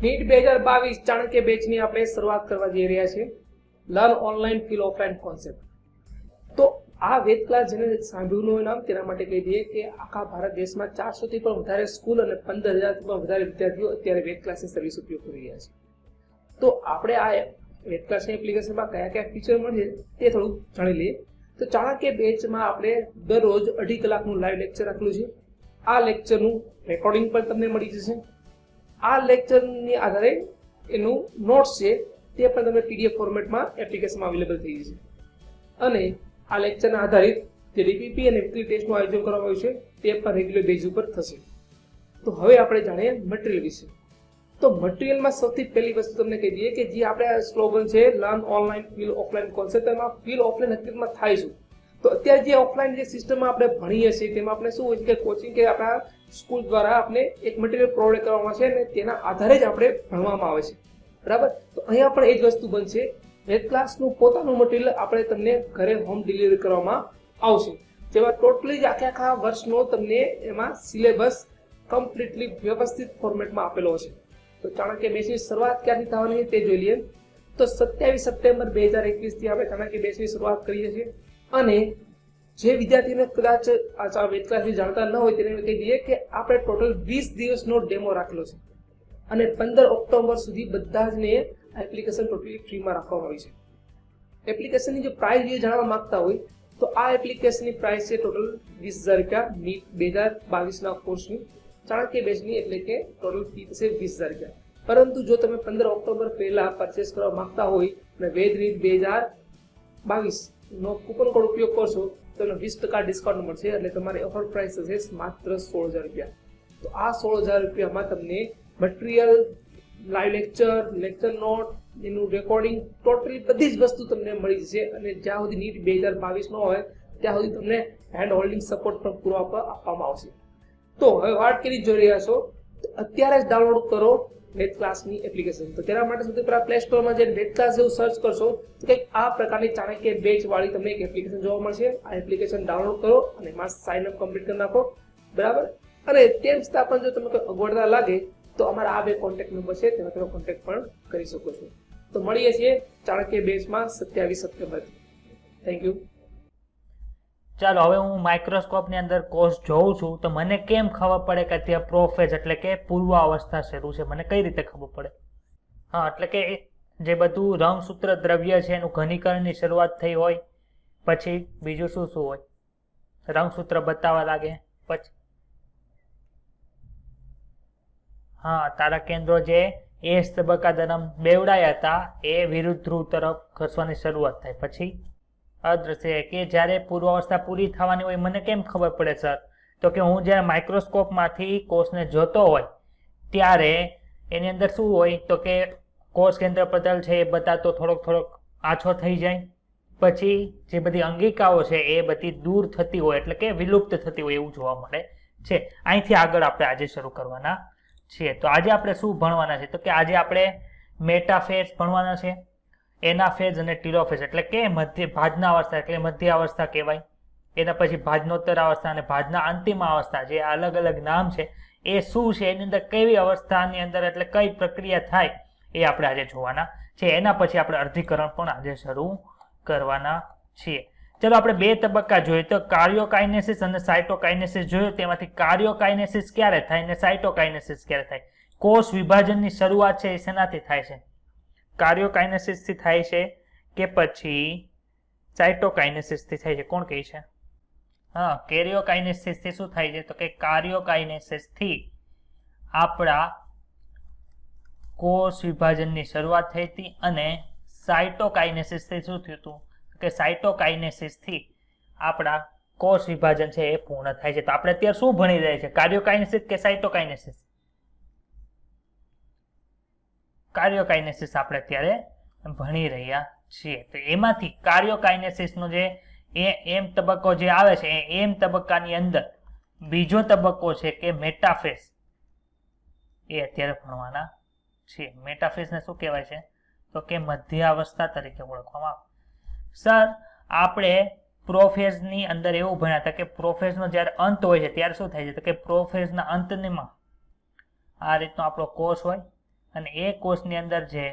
NEET 2022 Chanakya બેચની આપણે શરૂઆત કરવા જઈ રહ્યા છીએ. Learn online feel offline concept. તો આ વેદ ક્લાસ જેને સાંભળ્યું હોય નામ તેના માટે કહી દઈએ કે આખા ભારત દેશમાં 400 થી પણ વધારે સ્કૂલ અને 15,000 થી પણ વધારે વિદ્યાર્થીઓ અત્યારે વેદ ક્લાસની સર્વિસ ઉપયોગ કરી રહ્યા છે. તો આપણે આ વેદ ક્લાસની એપ્લિકેશનમાં કયા કયા ફીચર મળે તે થોડું જાણી લઈએ. તો ચાણક્ય બેચમાં આપણે દરરોજ 2.5 કલાકનું લાઈવ લેક્ચર રાખેલું છે. આ લેક્ચરનું રેકોર્ડિંગ પણ તમને મળી જશે. આ લેક્ચરની આધારે એનું નોટ્સ છે તે પણ તમને પીડીએફ ફોર્મેટમાં એપ્લિકેશનમાં અવેલેબલ થઈ જશે. અને આ લેક્ચરના આધારિત જે ડીપીપી અને વીકલી ટેસ્ટનું આયોજન કરવામાં આવ્યું છે તે પણ રેગ્યુલર બેઝ ઉપર થશે. તો હવે આપણે જાણીએ મટીરિયલ વિશે. તો મટીરિયલમાં સૌથી પહેલી વસ્તુ તમને કહી દઈએ કે જે આપણે સ્લોગન છે learn online feel offline concept, એમાં ફીલ ઓફલાઈન હકીકતમાં થાય શું? તો અત્યારે જે ઓફલાઈન જે સિસ્ટમમાં આપણે ભણીએ છીએ તેમાં આપણે શું હોય છે કે કોચિંગ કે આપણા સ્કૂલ દ્વારા આપણે એક મટીરિયલ પ્રોવાઈડ કરવામાં છે અને તેના આધારે જ આપણે ભણવામાં આવે છે, બરાબર? તો અહીંયા પણ એ જ વસ્તુ બનશે. વેદ ક્લાસનું પોતાનું મટીરિયલ આપણે તમને ઘરે હોમ ડિલિવરી કરવામાં આવશે, જેમાં ટોટલી જ આખા વર્ષનો તમને એમાં સિલેબસ કમ્પ્લીટલી વ્યવસ્થિત ફોર્મેટમાં આપેલો છે. તો ચાણક્ય બેચની શરૂઆત ક્યાંથી થવાની છે તે જોઈ લઈએ. તો 27 સપ્ટેમ્બર 2021 થી આપણે ચાણક્ય બેચની શરૂઆત કરીએ છીએ. અને જે વિદ્યાર્થીને કદાચ આ વેદ ક્લાસની જાણતા ન હોય તેને કહી દઈએ કે આપણે ટોટલ 20 દિવસનો ડેમો રાખેલો છે અને 15 ઓક્ટોબર સુધી બધા જ ને એપ્લિકેશન ટોટલી ફ્રીમાં રાખવામાં આવી છે. એપ્લિકેશનની જે પ્રાઇસ જે જાણવા માંગતા હોય તો આ એપ્લિકેશનની પ્રાઇસ છે ટોટલ 20,000 રૂપિયા. નીટ 2022ના કોર્સની ચાણક્ય બેચની એટલે કે ટોટલ ફી થશે 20,000 રૂપિયા. પરંતુ જો તમે 15 ઓક્ટોબર પહેલા પરચેસ કરવા માંગતા હોય અને વેદ નીટ 2022 નો કૂપન કોડ ઉપયોગ કરશો તો તમને 20% ડિસ્કાઉન્ટ મળશે, એટલે તમારી ઓફર પ્રાઇસ થશે માત્ર 16,000 રૂપિયા. તો આ 16,000 રૂપિયામાં તમને material, live lecture, lecture note, એનું રેકોર્ડિંગ, ટોટલી બધી જ વસ્તુ તમને મળી જશે. અને જ્યાં સુધી નીટ 2022 નો હોય ત્યાં સુધી તમને હેન્ડ હોલ્ડિંગ સપોર્ટ પણ પૂરો આપવામાં આવશે. તો હવે વાત કરી જોઈ રહ્યા છો તો અત્યારે જ ડાઉનલોડ કરો વેદ ક્લાસની એપ્લિકેશન. તો તેના માટે સૌથી પહેલા પ્લે સ્ટોરમાં જઈને વેદ ક્લાસ જેવું સર્ચ કરશો તો કંઈક આ પ્રકારની ચાણક્ય બેચ વાળી તમને એક એપ્લિકેશન જોવા મળશે. આ એપ્લિકેશન ડાઉનલોડ કરો અને એમાં સાઇન અપ કમ્પ્લીટ કરી નાખો, બરાબર? અને તેમ છતાં પણ જો તમને કોઈ અગવડતા લાગે તો અમારા આ બે કોન્ટેક્ટ નંબર છે તેમાં તમે કોન્ટેક્ટ પણ કરી શકો છો. તો મળીએ છીએ ચાણક્ય બેચમાં 27 સપ્ટેમ્બરથી. Thank you. ચાલો હવે હું માઇક્રોસ્કોપની અંદર કોર્સ જોઉં છું તો મને કેમ ખબર પડે કે ત્યાં પ્રોફેઝ એટલે કે પૂર્વાવસ્થા શરૂ છે? મને કઈ રીતે ખબર પડે? હા, એટલે કે જે બધું રંગસૂત્ર દ્રવ્ય છે એનું ઘનીકરણની શરૂઆત થઈ હોય પછી બીજું શું શું હોય? રંગસૂત્ર બતાવવા લાગે પછી હા, તારા કેન્દ્રો જે એસ તબક્કા દરમિયાન બેવડાયા હતા એ વિરુદ્ધ ધ્રુવ તરફ ખસવાની શરૂઆત થાય. પછી અદ્રશ્ય કે જ્યારે પૂર્વાવસ્થા પૂરી થવાની હોય મને કેમ ખબર પડે સર? તો કે હું જ્યારે માઇક્રોસ્કોપમાંથી કોષને જોતો હોય ત્યારે એની અંદર શું હોય તો કે કોષ કેન્દ્ર પટલ છે એ બતાતો થોડોક આછો થઈ જાય. પછી જે બધી અંગિકાઓ છે એ બધી દૂર થતી હોય એટલે કે વિલુપ્ત થતી હોય એવું જોવા મળે છે. અહીંથી આગળ આપણે આજે શરૂ કરવાના છીએ. તો આજે આપણે શું ભણવાના છે તો કે આજે આપણે મેટાફેઝ ભણવાના છે, એનાફેઝ અને ટીલોફેઝ એટલે કે ભાજના અવસ્થા એટલે મધ્ય અવસ્થા કહેવાય. એના પછી ભાજનોત્તર અવસ્થા અને ભાજના અંતિમ અવસ્થા, જે અલગ અલગ નામ છે એ શું છે, એની અંદર કેવી અવસ્થાની અંદર એટલે કઈ પ્રક્રિયા થાય એ આપણે આજે જોવાના છે. એના પછી આપણે અર્ધીકરણ પણ આજે શરૂ કરવાના છીએ. ચલો આપણે બે તબક્કા જોઈએ તો કાર્યોકાઇનેસિસ અને સાયટોકાઇનેસિસ જોયું. તેમાંથી કાર્યોકાઇનેસિસ ક્યારે થાય અને સાયટોકાઇનેસિસ ક્યારે થાય? કોષ વિભાજનની શરૂઆત છે એ શેનાથી થાય છે? કાર્યોકાઇનેસિસ થી થાય છે કે પછી સાયટોકાઇનેસિસ થી થાય છે? કોણ કહે છે? હા, કેરિયોકાઇનેસિસ થી શું થાય છે તો કે કાર્યોકાઇનેસિસ થી આપણા કોષ વિભાજનની શરૂઆત થઈ હતી. અને સાયટોકાઇનેસિસ થી શું થયું હતું કે સાયટોકાઇનેસિસ થી આપણા કોષ વિભાજન છે એ પૂર્ણ થાય છે. તો આપણે અત્યારે શું ભણી રહ્યા છે, કાર્યોકાઇનેસિસ કે સાયટોકાઇનેસિસ? કાર્યોકાઇનેસિસ આપણે અત્યારે ભણી રહ્યા છીએ. તો એમાંથી કાર્યોકાઇનેસિસ નો જે એમ તબક્કો જે આવે છે એ એમ તબક્કાની અંદર બીજો તબક્કો છે કે મેટાફેઝ, એ અત્યારે ભણવાના છે. મેટાફેઝ ને શું કહેવાય છે તો કે મધ્ય અવસ્થા તરીકે ઓળખવામાં આવે. સર આપણે પ્રોફેઝની અંદર એવું ભણ્યા હતા કે પ્રોફેઝનો જ્યારે અંત હોય છે ત્યારે શું થાય છે તો કે પ્રોફેઝના અંતમાં આ રીતનો આપણો કોષ હોય અને એ કોષની અંદર જે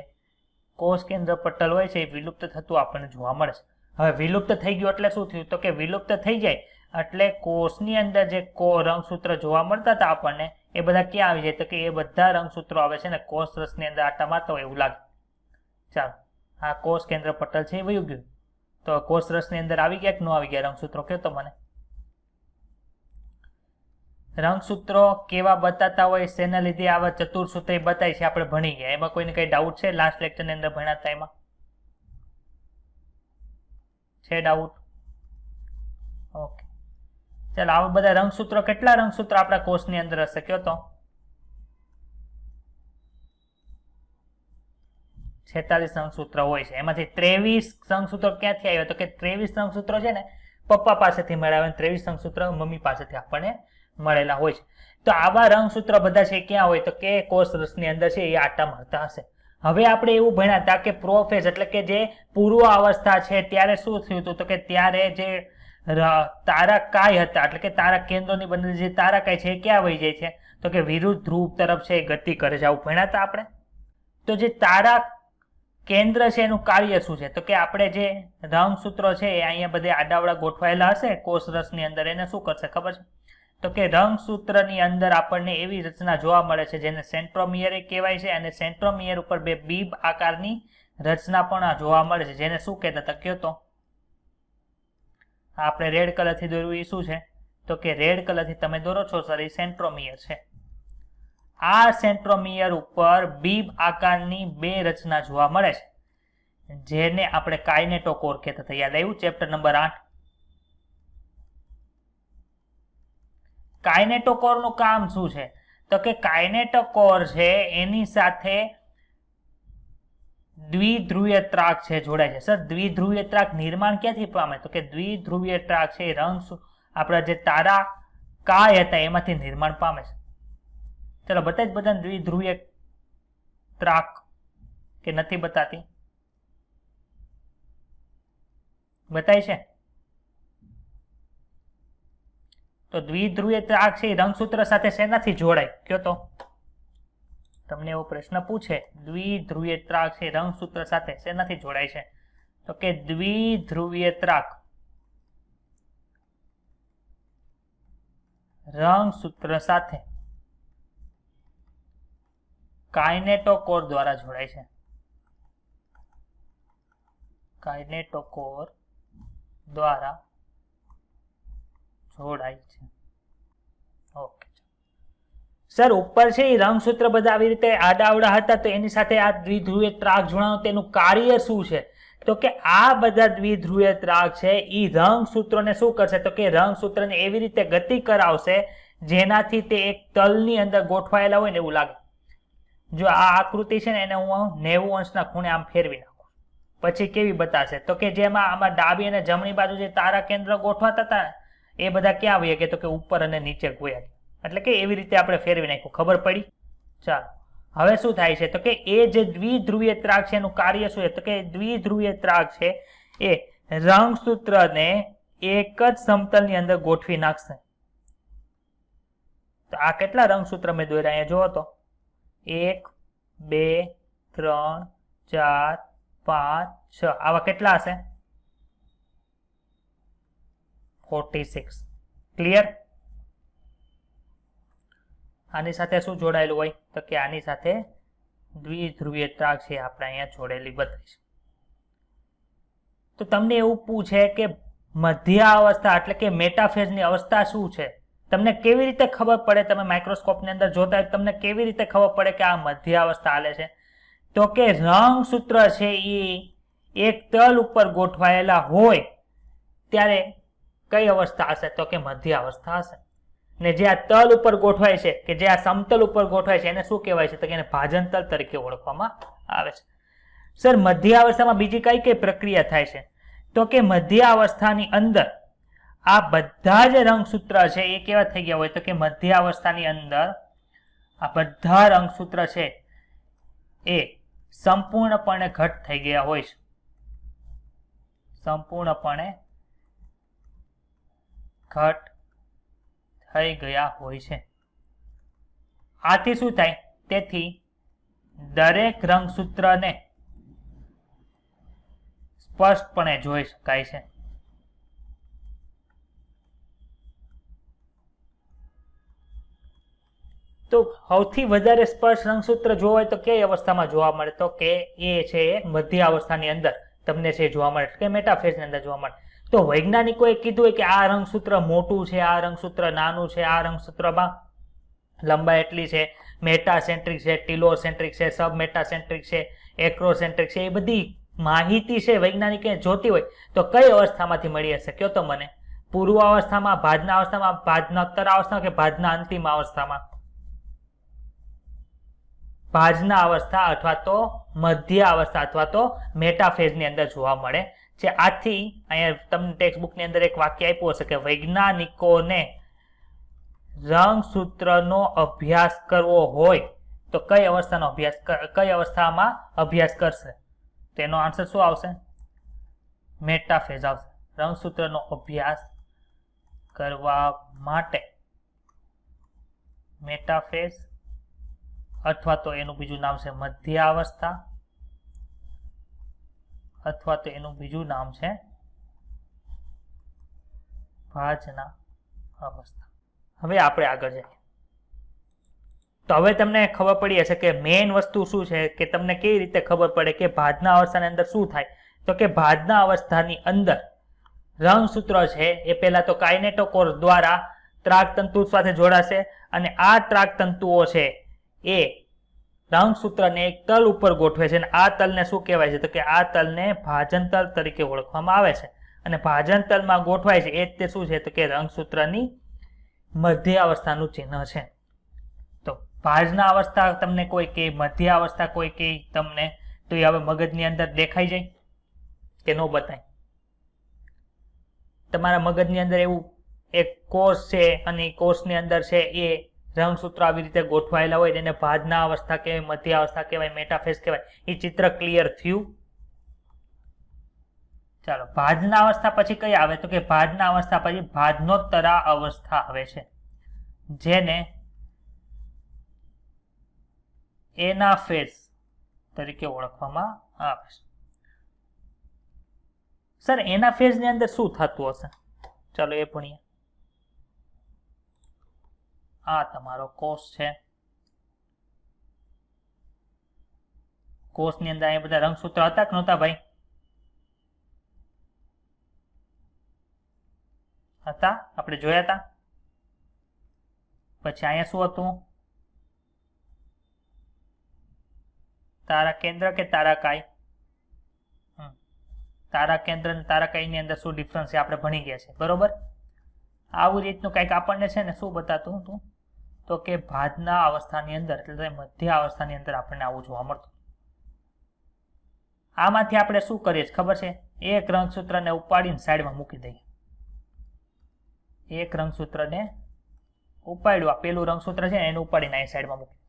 કોષ કેન્દ્ર પટલ હોય છે એ વિલુપ્ત થતું આપણને જોવા મળે છે. હવે વિલુપ્ત થઈ ગયું એટલે શું થયું? તો કે વિલુપ્ત થઈ જાય એટલે કોષની અંદર જે રંગસૂત્ર જોવા મળતા હતા આપણને એ બધા ક્યાં આવી જાય? તો કે એ બધા રંગસૂત્રો આવે છે ને કોષ રસની અંદર આટા મારતા હોય એવું લાગે. ચાલો, આ કોષ કેન્દ્ર પટલ છે એ વયું ગયું. તો કોષ રસની અંદર આવી ગયા કે ન આવી ગયા રંગસૂત્રો? કહો તો મને. રંગસૂત્રો કેવા બતાતા હોય, શેના લીધે આવા ચતુર્સૂત્રી બતાય છે આપણે ભણી ગયા. એમાં કોઈને કઈ ડાઉટ છે? લાસ્ટ લેક્ચરની અંદર ભણ્યા હતા એમાં છે ડાઉટ? ઓકે, ચાલો. આવા બધા રંગસૂત્રો, કેટલા રંગસૂત્રો આપણા કોષની અંદર હશે કયો તો? 46 રંગસૂત્ર હોય છે. એમાંથી 23 રંગસૂત્રો ક્યાંથી આવ્યા? તો કે 23 રંગસૂત્રો છે ને પપ્પા પાસેથી મળ્યા, 23 રંગસૂત્ર મમ્મી પાસેથી આપણને મળેલા હોય છે. તો આવા રંગસૂત્ર બધા છે ક્યાં હોય? તો કે કોષ રસની અંદર છે એ આટા મારતા હશે. હવે આપણે એવું ભણ્યા હતા કે પ્રોફેઝ એટલે કે જે પૂર્વ અવસ્થા છે ત્યારે શું થયું હતું? તો કે ત્યારે જે તારાકાય હતા એટલે કે તારા કેન્દ્રોની બનેલી જે તારાકાય છે એ ક્યાં વહી જાય છે? તો કે વિરુદ્ધ ધ્રુવ તરફ છે એ ગતિ કરે છે. આવું ભણ્યા હતા આપણે. તો જે તારા કેન્દ્ર છે એનું કાર્ય શું છે? તો કે આપણે જે રંગસૂત્રો છે એ અહીંયા બધે આડાવડા ગોઠવાયેલા હશે કોષ રસની અંદર, એને શું કરશે ખબર છે? તો કે રંગસૂત્રની અંદર આપણને એવી રચના જોવા મળે છે જેને સેન્ટ્રોમિયર કહેવાય છે, અને સેન્ટ્રોમિયર ઉપર બે બીબ આકારની રચના પણ જોવા મળે છે જેને શું કહેતા હતા કયો તો? આપણે રેડ કલરથી દોરવું એ શું છે? તો કે રેડ કલરથી તમે દોરો છો સર, એ સેન્ટ્રોમિયર છે. આ સેન્ટ્રોમિયર ઉપર બીબ આકારની બે રચના જોવા મળે છે જેને આપણે કાઇનેટોકોર કહેતા હતા. યાદ આવ્યું? Chapter number 8. કાઇનેટોકોર નું કામ શું છે? તો કે કાઇનેટોકોર છે એની સાથે દ્વિધ્રુવીય ત્રાક છે જોડાય છે. સર, દ્વિધ્રુવીય ત્રાક નિર્માણ ક્યાંથી પામે? તો કે દ્વિધ્રુવીય ત્રાક છે રંગ આપણા જે તારા કાય હતા એમાંથી નિર્માણ પામે છે. ચલો, બતાય બધા દ્વિધ્રુવીય ત્રાક કે નથી બતાતી? બતાય છે. તો દ્વિધ્રુવીય ત્રાક છે એ રંગસૂત્ર સાથે શેનાથી જોડાય કયો તો? તમને એવો પ્રશ્ન પૂછે, દ્વિધ્રુવીય ત્રાક છે રંગસૂત્ર સાથે શેનાથી જોડાય છે? તો કે દ્વિધ્રુવીય ત્રાક રંગસૂત્ર સાથે કાઇનેટોકોર દ્વારા જોડાય છે. કાઇનેટોકોર દ્વારા જોડાય છે. ઓકે સર, ઉપર છે એ રંગસૂત્ર બધા આવી રીતે આડાઅવડા હતા તો એની સાથે આ દ્વિધ્રુવીય ત્રાક જોડાણું, તેનું કાર્ય શું છે? તો કે આ બધા દ્વિધ્રુવીય ત્રાક છે એ રંગસૂત્રોને શું કરશે? તો કે રંગસૂત્રને એવી રીતે ગતિ કરાવશે જેનાથી તે એક તલની અંદર ગોઠવાયેલા હોય ને એવું લાગે. જો આ આકૃતિ છે ને એને હું 90 અંશના ખૂણે આમ ફેરવી નાખું પછી કેવી બતાશે? તો કે જેમાં આમાં ડાબી અને જમણી બાજુ જે તારા કેન્દ્ર ગોઠવાતા હતા એ બધા ક્યાં વયા ગયા? તો કે ઉપર અને નીચે વયા ગયા. એટલે કે એવી રીતે આપણે ફેરવી નાખ્યું. ખબર પડી? ચાલો, હવે શું થાય છે? તો કે એ જે દ્વિધ્રુવીય ત્રાક છે એનું કાર્ય શું છે? તો કે દ્વિધ્રુવીય ત્રાક છે એ રંગસૂત્રને એક જ સમતલની અંદર ગોઠવી નાખશે. તો આ કેટલા રંગસૂત્ર મેં દોર્યા અહીંયા જોવો તો? 1 2 3 4 5 6 આવા કેટલા હશે? 46. ક્લિયર? આની સાથે શું જોડાયેલું હોય? તો કે આની સાથે દ્વિધ્રુવીય ત્રાક છે આપણે અહીંયા જોડેલી બતાવીશ. તો તમને એવું પૂછે કે મધ્ય અવસ્થા એટલે કે મેટાફેઝની અવસ્થા શું છે? તમને કેવી રીતે ખબર પડે? તમે માઇક્રોસ્કોપની અંદર જોતા હોય તમને કેવી રીતે ખબર પડે કે આ મધ્ય અવસ્થા હાલે છે? તો કે રંગસૂત્ર છે એ એક તલ ઉપર ગોઠવાયેલા હોય ત્યારે કઈ અવસ્થા હશે? તો કે મધ્ય અવસ્થા હશે. ને જે આ તલ ઉપર ગોઠવાય છે કે જે આ સમતલ ઉપર ગોઠવાય છે એને શું કહેવાય છે? તો કે એને ભાજનતલ તરીકે ઓળખવામાં આવે છે. સર, મધ્ય અવસ્થામાં બીજી કઈ કઈ પ્રક્રિયા થાય છે? તો કે મધ્ય અવસ્થાની અંદર આ બધા જ રંગસૂત્ર છે એ કેવા થઈ ગયા હોય? તો કે મધ્ય અવસ્થાની અંદર આ બધા રંગસૂત્ર છે એ સંપૂર્ણપણે ઘટ થઈ ગયા હોય છે. સંપૂર્ણપણે ઘટ થઈ ગયા હોય છે. આથી શું થાય? તેથી દરેક રંગસૂત્રને સ્પષ્ટપણે જોઈ શકાય છે. તો સૌથી વધારે સ્પષ્ટ રંગસૂત્ર જોવા હોય તો કઈ અવસ્થામાં જોવા મળે? તો કે એ છે મધ્ય અવસ્થાની અંદર તમને છે જોવા મળે, કે મેટાફેઝની અંદર જોવા મળે. તો વૈજ્ઞાનિકોએ કીધું હોય કે આ રંગસૂત્ર મોટું છે, આ રંગસૂત્ર નાનું છે, આ રંગસૂત્રમાં લંબાઈ એટલી છે, મેટાસેન્ટ્રિક છે, ટીલોસેન્ટ્રિક છે, સબ મેટાસેન્ટ્રિક છે, એક્રોસેન્ટ્રિક છે, એ બધી માહિતી છે વૈજ્ઞાનિકે જોતી હોય તો કઈ અવસ્થામાંથી મળી હશે? કયો તો મને. પૂર્વ અવસ્થામાં, ભાજના અવસ્થામાં, ભાજનોત્તર અવસ્થામાં કે ભાજના અંતિમ અવસ્થામાં? ભાજના અવસ્થા અથવા તો મધ્ય અવસ્થા અથવા તો મેટાફેઝની અંદર જોવા મળે છે. આથી અહીંયા તમને ટેક્સ્ટ બુકની અંદર એક વાક્ય આપ્યું હશે કે વૈજ્ઞાનિકોને રંગસૂત્રનો અભ્યાસ કરવો હોય તો કઈ અવસ્થાનો અભ્યાસ, કઈ અવસ્થામાં અભ્યાસ કરશે? તેનો આન્સર શું આવશે? મેટાફેઝ આવશે. રંગસૂત્રનો અભ્યાસ કરવા માટે મેટાફેઝ અથવા તો એનું બીજું નામ છે મધ્ય અવસ્થા અથવા તો એનું બીજું નામ છે ભાજના અવસ્થા. હવે આપણે આગળ જઈએ. તો હવે તમને ખબર પડી હશે કે મેઇન વસ્તુ શું છે, કે તમને કેવી રીતે ખબર પડે કે ભાજના અવસ્થાની અંદર શું થાય? તો કે ભાજના અવસ્થાની અંદર રંગસૂત્ર છે એ પહેલા તો કાઇનેટોકોર દ્વારા ત્રાગતંતુ સાથે જોડાશે અને આ ત્રાગતંતુઓ છે એ રંગસૂત્રને એક તલ ઉપર ગોઠવે છે અને આ તલને શું કહેવાય છે? તો કે આ તલને ભાજન તલ તરીકે ઓળખવામાં આવે છે. અને ભાજન તલમાં ગોઠવાય છે એ જ તે શું છે? તો કે રંગસૂત્રની મધ્ય અવસ્થાનું ચિહ્ન છે. તો ભાજના અવસ્થા તમને કોઈ કે, મધ્ય અવસ્થા કોઈ કે તમને, તો એ હવે મગજની અંદર દેખાઈ જાય કે ન બતાય? તમારા મગજની અંદર એવું એક કોષ છે અને કોષની અંદર છે એ રંગસૂત્ર આવી રીતે ગોઠવાયેલા હોય એને ભાજના અવસ્થા કહેવાય, મધ્ય અવસ્થા કહેવાય, મેટાફેઝ કહેવાય. એ ચિત્ર ક્લિયર થયું? ચાલો, ભાજના અવસ્થા પછી કઈ આવે? તો કે ભાજના અવસ્થા પછી ભાજનોત્તરા અવસ્થા આવે છે, જેને એનાફેઝ તરીકે ઓળખવામાં આવે છે. સર એનાફેઝ ની અંદર શું થતું હશે? ચાલો એ ભણીએ. આ તમારો કોષ છે. કોષની અંદર અહીંયા બધા રંગસૂત્ર હતા કે નહોતા ભાઈ? હતા, આપણે જોયા હતા. પછી અહીંયા શું હતું? તારા કેન્દ્ર કે તારાકાય? તારા કેન્દ્ર અને તારાકાય ની અંદર શું ડિફરન્સ છે આપણે ભણી ગયા છે, બરોબર? આવું રીતનું કંઈક આપણને છે ને શું બતાતું હતું? તો કે ભાજના અવસ્થાની અંદર એટલે મધ્ય અવસ્થાની અંદર આપણને આવું જોવા મળતું. આમાંથી આપણે શું કરીએ ખબર છે? એક રંગસૂત્રને ઉપાડીને સાઈડમાં મૂકી દઈએ. એક રંગસૂત્રને ઉપાડ્યું, આ પેલું રંગસૂત્ર છે એને ઉપાડીને અહીં સાઈડમાં મૂકી.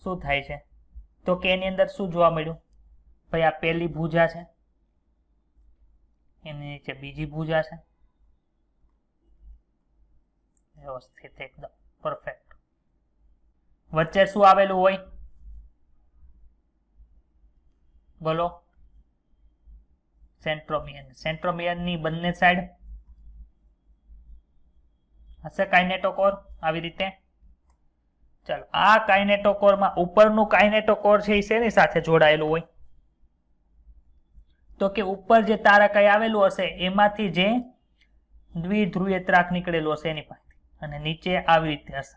શું થાય છે? તો કે એની અંદર શું જોવા મળ્યું? ભાઈ આ પહેલી ભુજા છે, એની નીચે બીજી ભુજા છે, વ્યવસ્થિત એકદમ પરફેક્ટ. વચ્ચે શું આવેલું હોય? બોલો? સેન્ટ્રોમિયર. સેન્ટ્રોમિયરની બંને સાઈડ હશે કાઇનેટોકોર આવી રીતે. ચાલો, આ કાઇનેટોકોરમાં ઉપરનું કાઇનેટોકોર છે એ શેની સાથે જોડાયેલું હોય? તો કે ઉપર જે તારાકાય આવેલું હશે એમાંથી જે દ્વિધ્રુવીય ત્રાક નીકળેલું હશે એની પાસે, અને નીચે આવી રીતે હશે.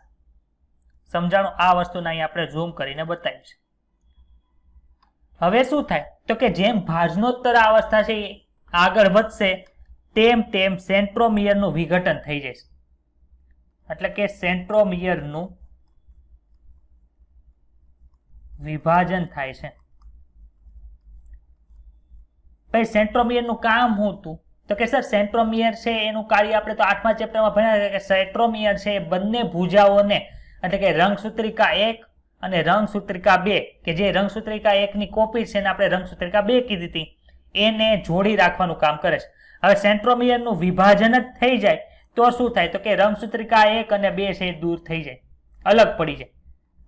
સમજાણું? આ વસ્તુને અહીં આપણે ઝૂમ કરીને બતાવ્યું છે. હવે શું થાય? તો કે જેમ ભાજનોત્તર અવસ્થા છે એ આગળ વધશે તેમ તેમ સેન્ટ્રોમિયરનું વિઘટન થઈ જશે. એટલે કે સેન્ટ્રોમિયરનું વિભાજન થાય છે. ભાઈ સેન્ટ્રોમિયરનું કામ શું હતું? તો કે સર સેન્ટ્રોમિયર છે એનું કાર્ય આપણે તો 8મા ચેપ્ટરમાં ભણ્યા કે સેન્ટ્રોમિયર છે બંને ભુજાઓને એટલે કે રંગસૂત્રિકા 1 અને રંગસૂત્રિકા 2 કે જે રંગસૂત્રિકા 1 ની કોપી છે ને આપણે રંગસૂત્રિકા 2 કીધી હતી એને જોડી રાખવાનું કામ કરે છે. હવે સેન્ટ્રોમિયરનું વિભાજન જ થઈ જાય તો શું થાય? તો કે રંગસૂત્રિકા 1 અને 2 છે દૂર થઈ જાય, અલગ પડી જાય.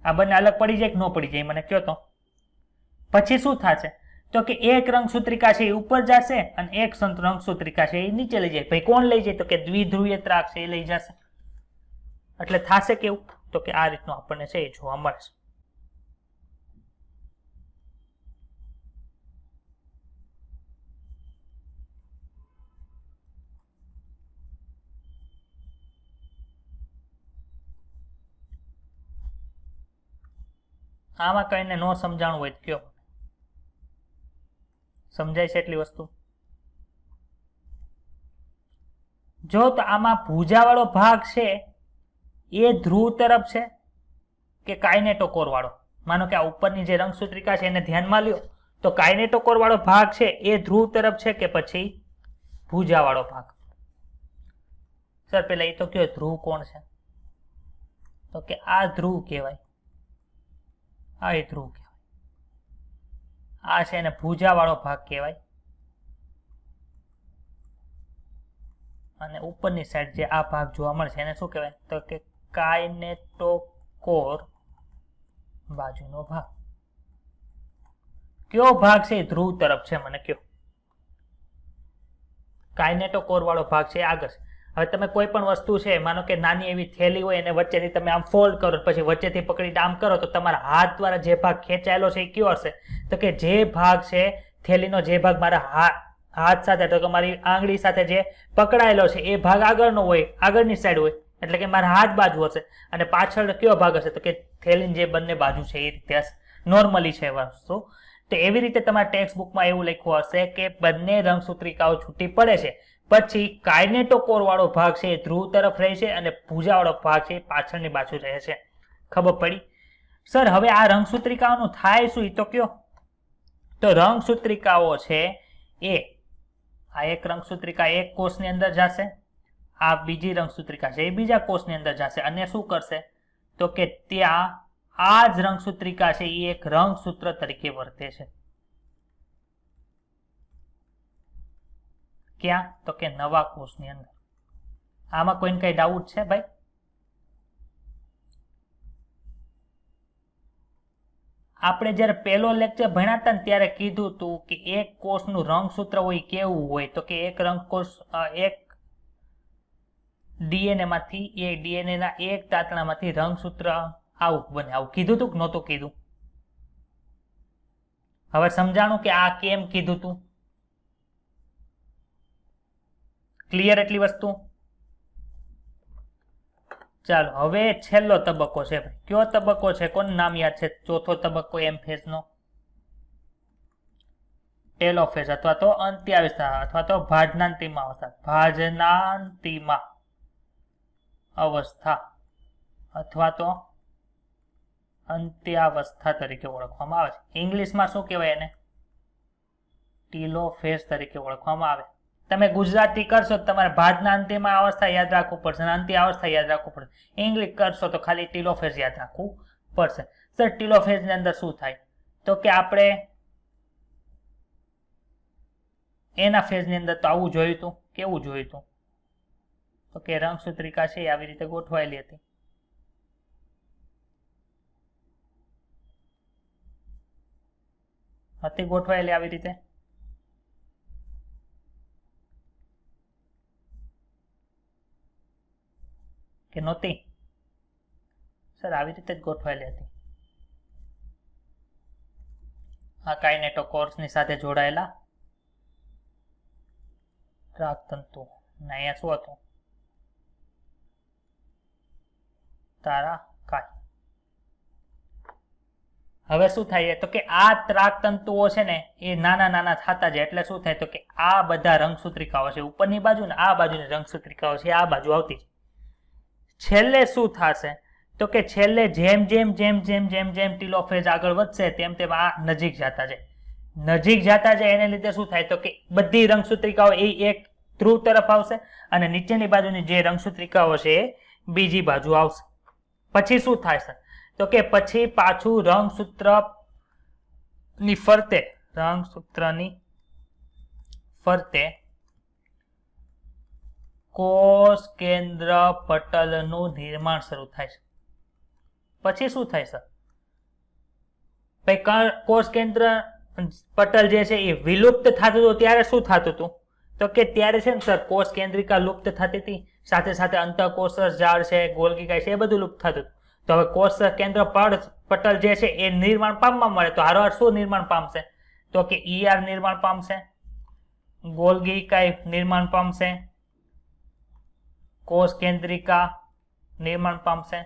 આ બંને અલગ પડી જાય કે ન પડી જાય મને કહો તો. પછી શું થશે તો કે એક રંગસૂત્રિકા છે એ ઉપર જશે અને એક રંગસૂત્રિકા છે એ નીચે લઈ જાય. ભાઈ કોણ લઈ જાય તો કે દ્વિધ્રુવીય ત્રાક છે એ લઈ જશે. એટલે થશે કેવું તો કે આ રીતનું આપણને છે એ જોવા મળશે. આમાં કઈને ન સમજાણું હોય તો કયો, સમજાય છે એટલી વસ્તુ? જો તો આમાં ભુજાવાળો ભાગ છે એ ધ્રુવ તરફ છે કે કાઇનેટોકોર વાળો? માનો કે આ ઉપરની જે રંગસૂત્રિકા છે એને ધ્યાનમાં લ્યો તો કાઇનેટોકોર વાળો ભાગ છે એ ધ્રુવ તરફ છે કે પછી ભુજાવાળો ભાગ? સર પેલા એ તો કયો ધ્રુવ કોણ છે? તો કે આ ધ્રુવ કહેવાય, આ એ ધ્રુવ કહેવાય. આ છે એને ભુજાવાળો ભાગ કહેવાય. અને ઉપરની સાઈડ જે આ ભાગ જોવા મળશે એને શું કહેવાય તો કે કાઇનેટોકોર બાજુનો ભાગ. કયો ભાગ છે એ ધ્રુવ તરફ છે મને કયો? કાઇનેટોકોર વાળો ભાગ છે આગળ. હવે તમે કોઈ પણ વસ્તુ છે માનો કે નાની એવી થેલી હોય અને વચ્ચેથી તમે આમ ફોલ્ડ કરો પછી વચ્ચેથી પકડીને આમ કરો તો તમારા હાથ દ્વારા જે ભાગ ખેંચાયેલો છે એ કયો હશે તો કે જે ભાગ છે થેલીનો જે ભાગ મારા હાથ સાથે તો કે મારી આંગળી સાથે જે પકડાયેલો છે એ ભાગ આગળનો હોય, આગળની સાઈડ હોય એટલે કે મારા હાથ બાજુ હશે. અને પાછળ કયો ભાગ હશે તો કે થેલીની જે બંને બાજુ છે એ રીતે નોર્મલી છે વસ્તુ. તો એવી રીતે તમારા ટેક્સ્ટ બુકમાં એવું લખ્યું હશે કે બંને રંગસૂત્રિકાઓ છૂટી પડે છે પછી કાઇનેટોકોર વાળો ભાગ છે એ ધ્રુવ તરફ રહે છે અને ભુજા વાળો ભાગ છે એ પાછળની બાજુ રહે છે. ખબર પડી? સર હવે આ રંગસૂત્રિકાઓનું થાય શું એ તો કયો? તો રંગસૂત્રિકાઓ છે એ આ એક રંગસૂત્રિકા એક કોષની અંદર જશે, આ બીજી રંગસૂત્રિકા છે એ બીજા કોષની અંદર જશે અને શું કરશે તો કે ત્યાં આ જ રંગસૂત્રિકા છે એ એક રંગસૂત્ર તરીકે વર્તે છે. ક્યાં તો કે નવા કોષની અંદર. આમાં કોઈને કઈ ડાઉટ છે ભાઈ? આપણે જ્યારે પહેલો લેક્ચર ભણ્યા હતા ને ત્યારે કીધું હતું કે એક કોષનું રંગસૂત્ર હોય કેવું હોય તો કે એક રંગકોષ એક ડીએનએ માંથી એ ડીએનએ ના એક તાતણામાંથી રંગસૂત્ર આવું બને. આવું કીધું તું કે નહોતું કીધું? હવે સમજાણું કે આ કેમ કીધું તું? ક્લિયર એટલી વસ્તુ? ચાલો હવે છેલ્લો તબક્કો છે ભાઈ. કયો તબક્કો છે? કોનું નામ યાદ છે? ચોથો તબક્કો એમ ફેઝ નો ટેલોફેઝ અથવા તો અંત્યાવસ્થા અથવા તો ભાજનાંતિમા અવસ્થા. ભાજનાંતિમા અવસ્થા અથવા તો અંત્યાવસ્થા તરીકે ઓળખવામાં આવે છે. ઇંગ્લિશમાં શું કહેવાય એને? ટીલોફેઝ તરીકે ઓળખવામાં આવે. તમે ગુજરાતી કરશો તો તમારે ભાજના અંતિમા અવસ્થા યાદ રાખવું પડશે, અંત્ય અવસ્થા યાદ રાખવું પડશે. ઇંગ્લિશ કરશો તો ખાલી ટીલોફેઝ યાદ રાખવું પડશે. સર ટીલોફેઝ ની અંદર શું થાય તો કે આપણે એના ફેઝ ની અંદર તો આવું જોયું હતું. કેવું જોયું હતું તો કે રંગસૂત્રિકા છે આવી રીતે ગોઠવાયેલી હતી. હતી ગોઠવાયેલી આવી રીતે? કે નહોતી? સર આવી રીતે જ ગોઠવાયેલી હતી. આ કાઇનેટોકોર્સની સાથે જોડાયેલા ત્રાકતંતુ. અહીંયા શું હતું? તારા કાય. હવે શું થાય તો કે આ ત્રાકતંતુઓ છે ને એ નાના નાના થતા જાય એટલે શું થાય તો કે આ બધા રંગસૂત્રિકાઓ છે ઉપરની બાજુ ને આ બાજુની રંગસૂત્રિકાઓ છે આ બાજુ આવતી છે. છેલ્લે શું થશે તો કે છેલ્લે જેમ જેમ જેમ જેમ જેમ જેમ ટીલોફેઝ આગળ વધશે તેમ તેમ આ નજીક જતા જાય. નજીક જતા જાય એને લીધે શું થાય તો કે બધી રંગસૂત્રિકાઓ એ એક ધ્રુવ તરફ આવશે અને નીચેની બાજુની જે રંગસૂત્રિકાઓ છે એ બીજી બાજુ આવશે. પછી શું થાય છે તો કે પછી પાછું રંગસૂત્રની ફરતે કોષ કેન્દ્ર પટલનું નિર્માણ શરૂ થાય છે. પછી શું થાય છે પછી કોષ કેન્દ્ર પટલ જે છે એ વિલુપ્ત થતું હતું ત્યારે શું થતું હતું? તો કે ત્યારે છે ને સર કોષ કેન્દ્રિકા લુપ્ત થતી હતી, સાથે સાથે અંતઃકોષરસ જાળ છે, ગોલ્ગી કાય છે, એ બધું લુપ્ત થતું. તો હવે કોષ કેન્દ્ર પટલ જે છે એ નિર્માણ પામવા મળે તો હારોહાર શું નિર્માણ પામશે? તો કે ER નિર્માણ પામશે, ગોલ્ગી કાય નિર્માણ પામશે, કોષ કેન્દ્રિકા નિર્માણ પામશે.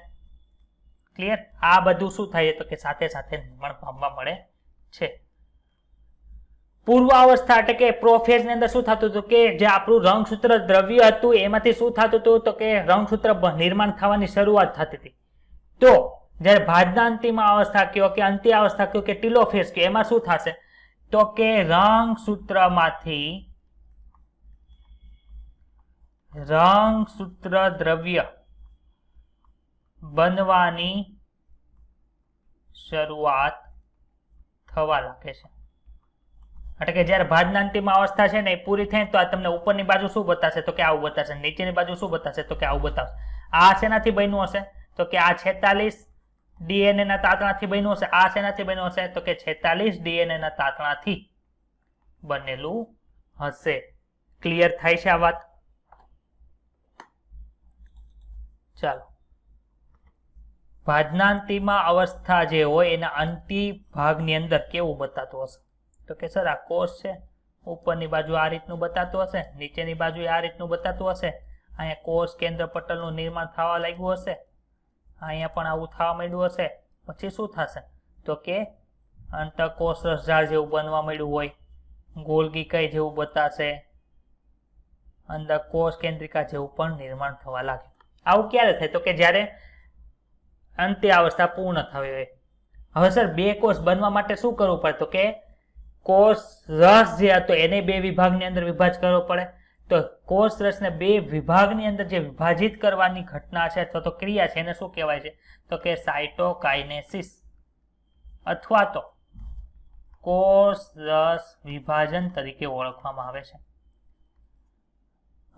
ક્લિયર? આ બધું શું થાય તો કે સાથે સાથે નિર્માણ પામવા મળે છે. પૂર્વ અવસ્થા એટલે કે પ્રોફેઝ ની અંદર શું થતું હતું કે જે આપણું રંગસૂત્ર દ્રવ્ય હતું એમાંથી શું થતું હતું તો કે રંગસૂત્ર નિર્માણ થવાની શરૂઆત થતી હતી. તો જ્યારે ભાજનાંતિમ અવસ્થા કયો કે અંત્ય અવસ્થા કયો કે ટીલોફેઝ કયો, એમાં શું થશે તો કે રંગસૂત્ર દ્રવ્ય બનવાની શરૂઆત થવા લાગે છે. એટલે કે જ્યારે ભાજનાંતિમ અવસ્થા છે ને એ પૂરી થાય તો આ તમને ઉપરની બાજુ શું બતાવશે તો કે આવું બતાવશે, નીચેની બાજુ શું બતાવશે તો કે આવું બતાવશે. આ શેનાથી બન્યું હશે તો કે આ 46 DNA ના તાતણાથી બન્યું હશે. આ શેનાથી બન્યું હશે તો કે 46 DNA ના તાતણાથી બનેલું હશે. ક્લિયર થાય છે આ વાત? ચાલો, ભાજનાંતિમ અવસ્થા જે હોય એના અંતિમ ભાગની અંદર કેવું બતાતું હશે તો કે સર આ કોષ છે, ઉપરની બાજુ આ રીતનું બતાતું હશે, નીચેની બાજુ આ રીતનું બતાતું હશે, અહીંયા કોષ કેન્દ્ર પટલનું નિર્માણ થવા લાગ્યું હશે, અહીંયા પણ આવું થવા માંડ્યું હશે. પછી શું થશે તો કે અંતઃકોષરસ જાળ જેવું બનવા માંડ્યું હોય, ગોલ્ગી કાય જેવું બતાશે, અંદર કોષ કેન્દ્રિકા જેવું પણ નિર્માણ થવા લાગે. આવું ક્યારે થાય તો કે જ્યારે અંત્ય અવસ્થા પૂર્ણ થવી હોય. હવે સર બે કોષ બનવા માટે શું કરવું પડે તો કે કોષ રસ જે હતો એને બે વિભાગની અંદર વિભાજિત કરવો પડે. તો કોષ રસને બે વિભાગની અંદર જે વિભાજિત કરવાની ઘટના છે અથવા તો ક્રિયા છે એને શું કહેવાય છે તો કે સાયટોકાઇનેસિસ અથવા તો કોષ રસ વિભાજન તરીકે ઓળખવામાં આવે છે.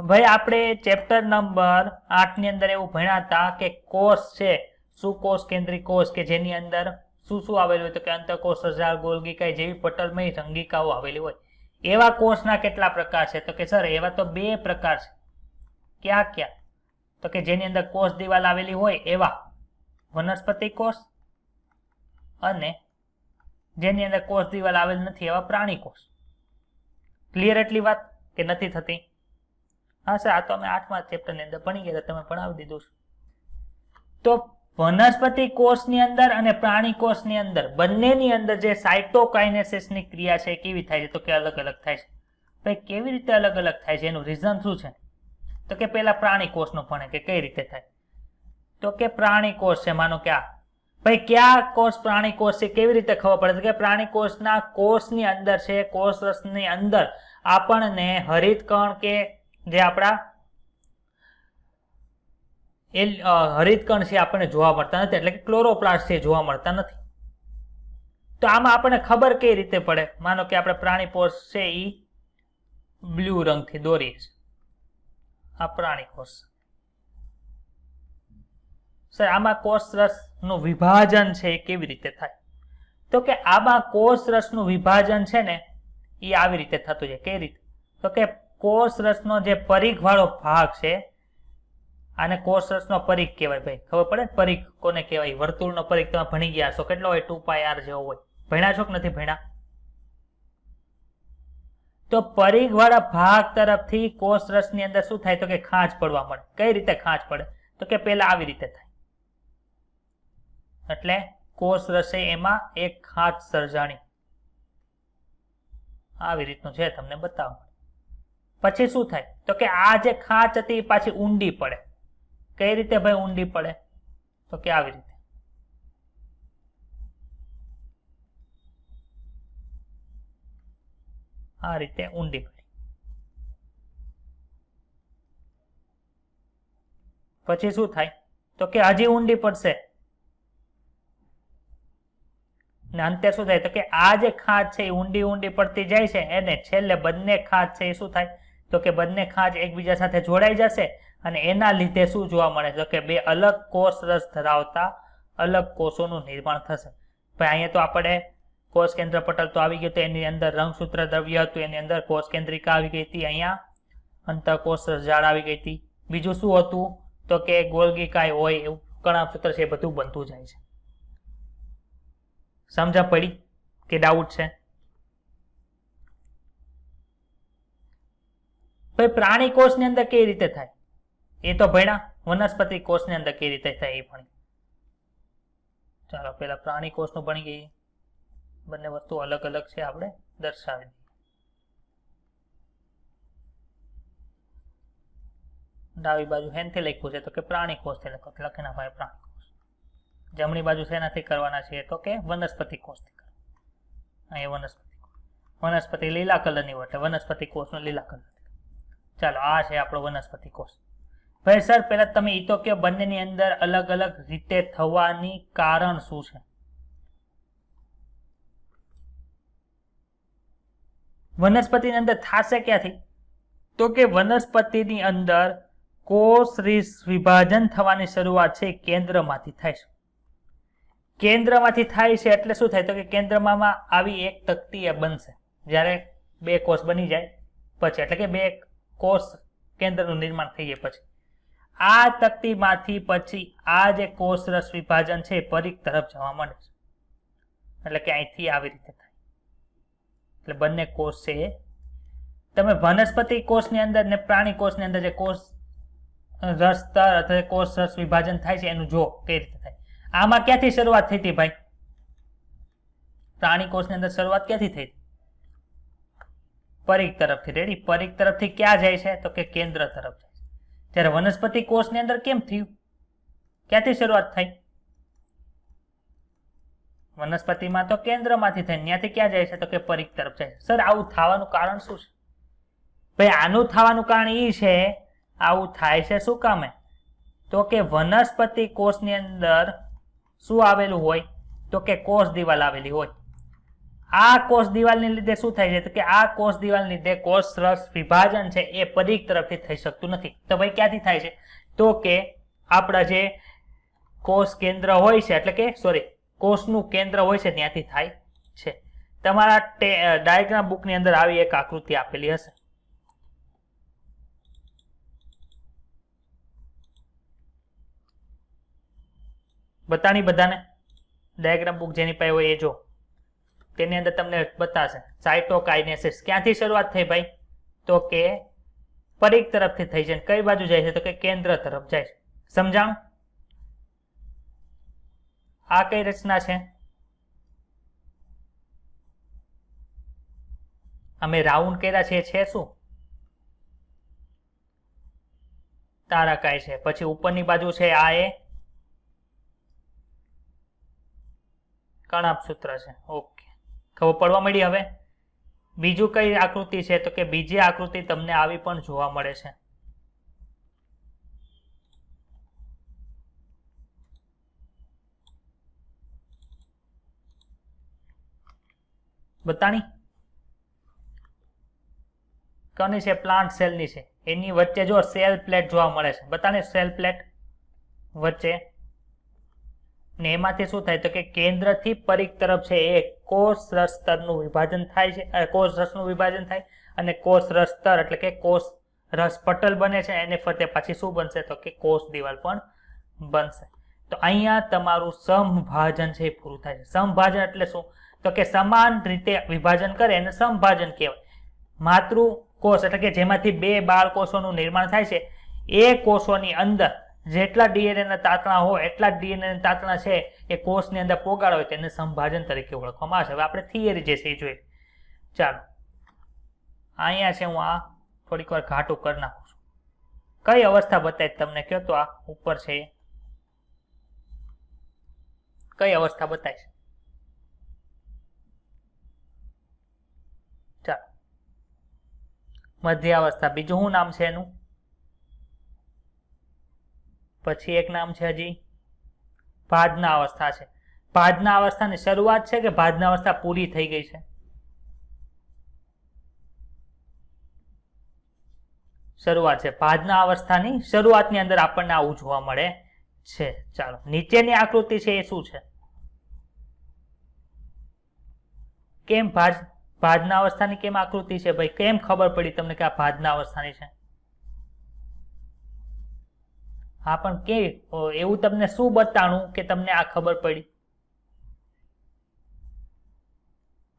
ભાઈ આપણે ચેપ્ટર નંબર 8 ની અંદર એવું ભણ્યા હતા કે કોષ છે સુકોષ કેન્દ્રિક કોષ કે જેની અંદર શું શું આવેલું હોય તો કે અંતઃકોષરસ જાળ, ગોલ્ગી કાય જેવી પટલમય રંગિકાઓ આવેલી હોય. એવા કોષના કેટલા પ્રકાર છે તો કે સર એવા તો બે પ્રકાર છે. ક્યાં ક્યાં તો કે જેની અંદર કોષ દિવાલ આવેલી હોય એવા વનસ્પતિ કોષ, અને જેની અંદર કોષ દિવાલ આવેલ નથી એવા પ્રાણી કોષ. ક્લિયર એટલી વાત કે નથી થતી? હા સર આ તો અમે 8મા ચેપ્ટરની અંદર ભણી ગયા, તમે ભણાવી દીધું છે. તો વનસ્પતિ કોષની અંદર અને પ્રાણી કોષની અંદર બંનેની અંદર જે સાયટોકાઇનેસિસની ક્રિયા છે કેવી થાય છે તો કે અલગ અલગ થાય છે. ભાઈ કેવી રીતે અલગ અલગ થાય છે એનું રીઝન શું છે તો કે પહેલા પ્રાણી કોષનું ભણે કે કઈ રીતે થાય તો કે પ્રાણી કોષ છે, માનો કે આ ભાઈ ક્યાં કોષ પ્રાણી કોષ છે કેવી રીતે ખબર પડે કે પ્રાણી કોષના કોષની અંદર છે, કોષ રસની અંદર આપણને હરિતકણ કે જે આપણા હરિતકણ છે આપણને જોવા મળતા નથી, એટલે કે ક્લોરોપ્લાસ્ટ છે જોવા મળતા નથી. તો આમાં આપણને ખબર કઈ રીતે પડે? માનો કે આપણે પ્રાણી કોષ છે એ બ્લુ રંગથી દોરીએ છીએ, આ પ્રાણી કોષ. સર આમાં કોષ રસનું વિભાજન છે એ કેવી રીતે થાય તો કે આમાં કોષ રસનું વિભાજન છે ને એ આવી રીતે થતું છે. કઈ રીતે તો કે કોષ રસનો જે પરિઘ વાળો ભાગ છે આને કોષ રસનો પરિઘ કહેવાય. ભાઈ ખબર પડે પરિઘ કોને કહેવાય? વર્તુળનો પરિઘ તમે ભણી ગયા છો, કેટલો હોય 2πr જેવો હોય. ભણ્યા છો કે નથી ભણ્યા? તો પરિઘ વાળા ભાગ તરફથી કોષ રસની અંદર શું થાય તો કે ખાંચ પડવા મળે. કઈ રીતે ખાંચ પડે તો કે પેલા આવી રીતે થાય, એટલે કોષ રસે એમાં એક ખાંચ સર્જાણી, આવી રીતનું છે તમને બતાવો. પછી શું થાય તો કે આ જે ખાંચ હતી પાછી ઊંડી પડે. કઈ રીતે ભાઈ ઊંડી પડે તો કે આવી રીતે. આ રીતે ઊંડી પડી. પછી શું થાય તો કે હજી ઊંડી પડશે ને અંતે શું થાય તો કે આ જે ખાંચ છે એ ઊંડી ઊંડી પડતી જાય છે, એને છેલ્લે બંને ખાંચ છે એ શું થાય તો કે બંને ખાંચ એકબીજા સાથે જોડાઈ જશે અને એના લીધે શું જોવા મળે તો કે બે અલગ કોષ રસ ધરાવતા અલગ કોષોનું નિર્માણ થશે. ભાઈ અહીંયા તો આપણે કોષ કેન્દ્ર પટલ તો આવી ગયું, તો એની અંદર રંગસૂત્ર દ્રવ્ય હતું, એની અંદર કોષ કેન્દ્રિકા આવી ગઈ હતી, અહીંયા અંતઃકોષ જાળ આવી ગઈ હતી. બીજું શું હતું તો કે ગોલ્ગી કાંઈ હોય એવું કણાભસૂત્ર છે એ બધું બનતું જાય છે. સમજ પડી કે ડાઉટ છે? ભાઈ પ્રાણી કોષની અંદર કેવી રીતે થાય એ તો ભણ્યા, વનસ્પતિ કોષની અંદર કેવી રીતે થાય એ ભણી. ચાલો પેલા પ્રાણી કોષનું ભણી ગઈ, બંને વસ્તુ અલગ અલગ છે, આપણે દર્શાવી દઈએ. ડાબી બાજુ હેનથી લખ્યું છે તો કે પ્રાણી કોષથી લખી નાખવાય પ્રાણી કોષ. જમણી બાજુ શેનાથી કરવાના છે તો કે વનસ્પતિ કોષથી કરવા. અહીંયા વનસ્પતિ કોષ, વનસ્પતિ લીલા કલરની હોય એટલે વનસ્પતિ કોષનો લીલા કલર. ચાલો આ છે આપણો વનસ્પતિ કોષ. ભાઈ સર પહેલા તમે એ તો કે બંનેની અંદર અલગ અલગ રીતે થવાની કારણ શું છે? વનસ્પતિની અંદર થશે ક્યાંથી તો કે વનસ્પતિની અંદર કોષ વિભાજન થવાની શરૂઆત છે કેન્દ્રમાંથી થાય છે. કેન્દ્રમાંથી થાય છે એટલે શું થાય તો કે કેન્દ્રમાં આવી એક તકતી બનશે. જ્યારે બે કોષ બની જાય પછી, એટલે કે બે કોષ કેન્દ્રનું નિર્માણ થઈ જાય પછી આ તકતીમાંથી પછી આ જે કોષ રસ વિભાજન છે પરિઘ તરફ જવા માંડે છે. એટલે કે અહીંથી આવી રીતે થાય. એટલે બંને કોષ છે. તમે વનસ્પતિ કોષની અંદર ને પ્રાણી કોષની અંદર જે કોષ રસ સ્તર અથવા કોષ રસ વિભાજન થાય છે એનું જો કઈ રીતે થાય. આમાં ક્યાંથી શરૂઆત થઈ હતી ભાઈ? પ્રાણી કોષની અંદર શરૂઆત ક્યાંથી થઈ? પરિઘ તરફથી. રેડી? પરિઘ તરફથી ક્યાં જાય છે તો કે કેન્દ્ર તરફ જાય છે. ત્યારે વનસ્પતિ કોષની અંદર કેમ થયું? ક્યાંથી શરૂઆત થઈ? વનસ્પતિમાં તો કેન્દ્રમાંથી થઈ, ત્યાંથી ક્યાં જાય છે તો કે પરિઘ તરફ જાય છે. સર આવું થવાનું કારણ શું છે? ભાઈ આનું થવાનું કારણ એ છે, આવું થાય છે શું કામે તો કે વનસ્પતિ કોષની અંદર શું આવેલું હોય તો કે કોષ દિવાલ આવેલી હોય. આ કોષ દિવાલને લીધે શું થાય છે તો કે આ કોષ દિવાલને લીધે કોષ રસ વિભાજન છે એ પરિઘ તરફથી થઈ શકતું નથી. તો ભાઈ ક્યાંથી થાય છે તો કે આપણા જે કોષ કેન્દ્ર હોય છે, એટલે કે સોરી કોષનું કેન્દ્ર હોય છે ત્યાંથી થાય છે. તમારા ડાયાગ્રામ બુકની અંદર આવી એક આકૃતિ આપેલી હશે. બતાની બધાને ડાયાગ્રામ બુક જેની પાસે હોય એ જો, તેની અંદર તમને બતાશે સાયટોકાઇનેસિસ ક્યાંથી શરૂઆત થઈ ભાઈ તો કે પરિઘ તરફથી થઈ છે. કઈ બાજુ જાય છે તો કે કેન્દ્ર તરફ જાય છે. સમજાણું? આ કઈ રચના છે? અમે રાઉન્ડ કર્યા છે શું? તારાકાય છે. પછી ઉપરની બાજુ છે આ એ કણાભસૂત્ર છે. ઓકે, ખબર પડવા મળી. હવે બીજું કઈ આકૃતિ છે તો કે બીજી આકૃતિ તમને આવી પણ જોવા મળે છે. બતાણી કોની છે? પ્લાન્ટ સેલની છે. એની વચ્ચે જો સેલ પ્લેટ જોવા મળે છે. બતાને સેલ પ્લેટ વચ્ચે, ને એમાંથી શું થાય તો કે કેન્દ્રથી પરિઘ તરફ છે એ કોષ રસ સ્તરનું વિભાજન થાય છે. કોષ રસનું વિભાજન થાય અને કોષ રસ સ્તર એટલે કે કોષ રસ પટલ બને છે. એને ફરતે પાછી શું બનશે તો કે કોષ દિવાલ પણ બનશે. તો અહીંયા તમારું સમભાજન છે એ પૂરું થાય છે. સમભાજન એટલે શું તો કે સમાન રીતે વિભાજન કરે એને સમભાજન કહેવાય. માતૃ કોષ એટલે કે જેમાંથી બે બાળ કોષોનું નિર્માણ થાય છે એ કોષોની અંદર જેટલા ડીએનએ ના તાતણા હોય એટલા ડીએનએ ના તાતણા છે એ કોષની અંદર પોગાડ હોય તેને સંભાજન તરીકે ઓળખવામાં આવે છે. હવે આપણે થિયરી જે છે એ જોઈએ. ચાલો અહીંયા છે, હું આ થોડીક વાર ઘાટું કરી નાખું છું. કઈ અવસ્થા બતાવી તમને કહો તો? આ ઉપર છે કઈ અવસ્થા બતાવી છે? ચાલો મધ્ય અવસ્થા. બીજું શું નામ છે એનું? પછી એક નામ છે હજી ભાજના અવસ્થા છે. ભાજના અવસ્થાની શરૂઆત છે કે ભાજના અવસ્થા પૂરી થઈ ગઈ છે? શરૂઆત છે. ભાજના અવસ્થાની શરૂઆતની અંદર આપણને આવું જોવા મળે છે. ચાલો નીચેની આકૃતિ છે એ શું છે? કેમ ભાજના અવસ્થાની કેમ આકૃતિ છે ભાઈ? કેમ ખબર પડી તમને કે આ ભાજના અવસ્થાની છે? હા, પણ કે એવું તમને શું બતાણું કે તમને આ ખબર પડી?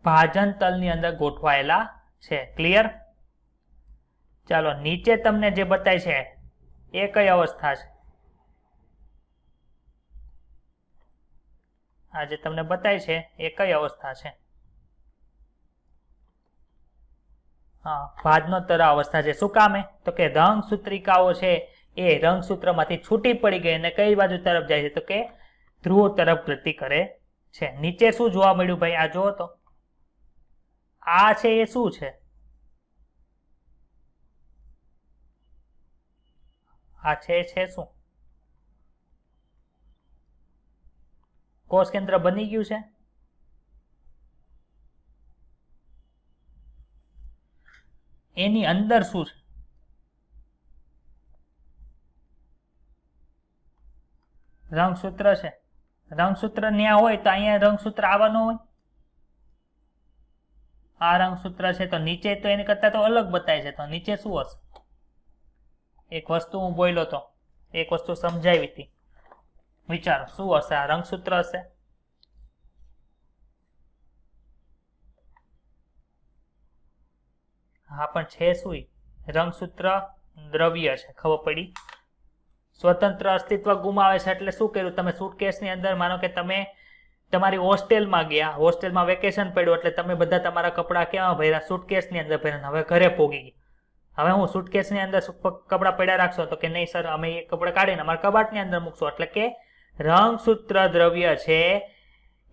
ભાજન તલની અંદર ગોઠવાયેલા છે. ક્લિયર? ચાલો, નીચે તમને જે બતાય છે એ કઈ અવસ્થા છે? આ જે તમને બતાય છે એ કઈ અવસ્થા છે? હા, ભાજનો તરા અવસ્થા છે. શું કામે? તો કે રંગસૂત્રિકાઓ છે એ રંગસૂત્રમાંથી છૂટી પડી ગઈ અને કઈ બાજુ તરફ જાય છે? તો કે ધ્રુવ તરફ ગતિ કરે છે. નીચે શું જોવા મળ્યું ભાઈ? આ જુઓ તો, આ છે એ શું છે? આ છે શું? કોષ કેન્દ્ર બની ગયું છે. એની અંદર શું છે? રંગસૂત્ર છે. રંગસૂત્ર ન્યા હોય તો અહીંયા રંગસૂત્ર આવવાનું હોય. આ રંગસૂત્ર છે તો નીચે તો એની કરતા તો અલગ બતાય છે. તો નીચે શું હશે? એક વસ્તુ હું બોલ્યો તો, એક વસ્તુ સમજાવી હતી. વિચારો શું હશે? આ રંગસૂત્ર હશે. હા, પણ છે શું? રંગસૂત્ર દ્રવ્ય છે. ખબર પડી? સ્વતંત્ર અસ્તિત્વ ગુમાવે છે એટલે શું કર્યું તમે? સુટકેસની અંદર માનો કે તમે તમારી હોસ્ટેલમાં ગયા, હોસ્ટેલમાં વેકેશન પડ્યું એટલે તમે બધા તમારા કપડા કેવા ભર્યા? સુટકેસની અંદર ભર્યા. હવે ઘરે પોગી ગયા. હવે હું સુટકેસની અંદર કપડા પડ્યા રાખશો? તો કે નહીં સર, અમે એ કપડા કાઢીને અમારા કબાટની અંદર મૂકશો. એટલે કે રંગસૂત્ર દ્રવ્ય છે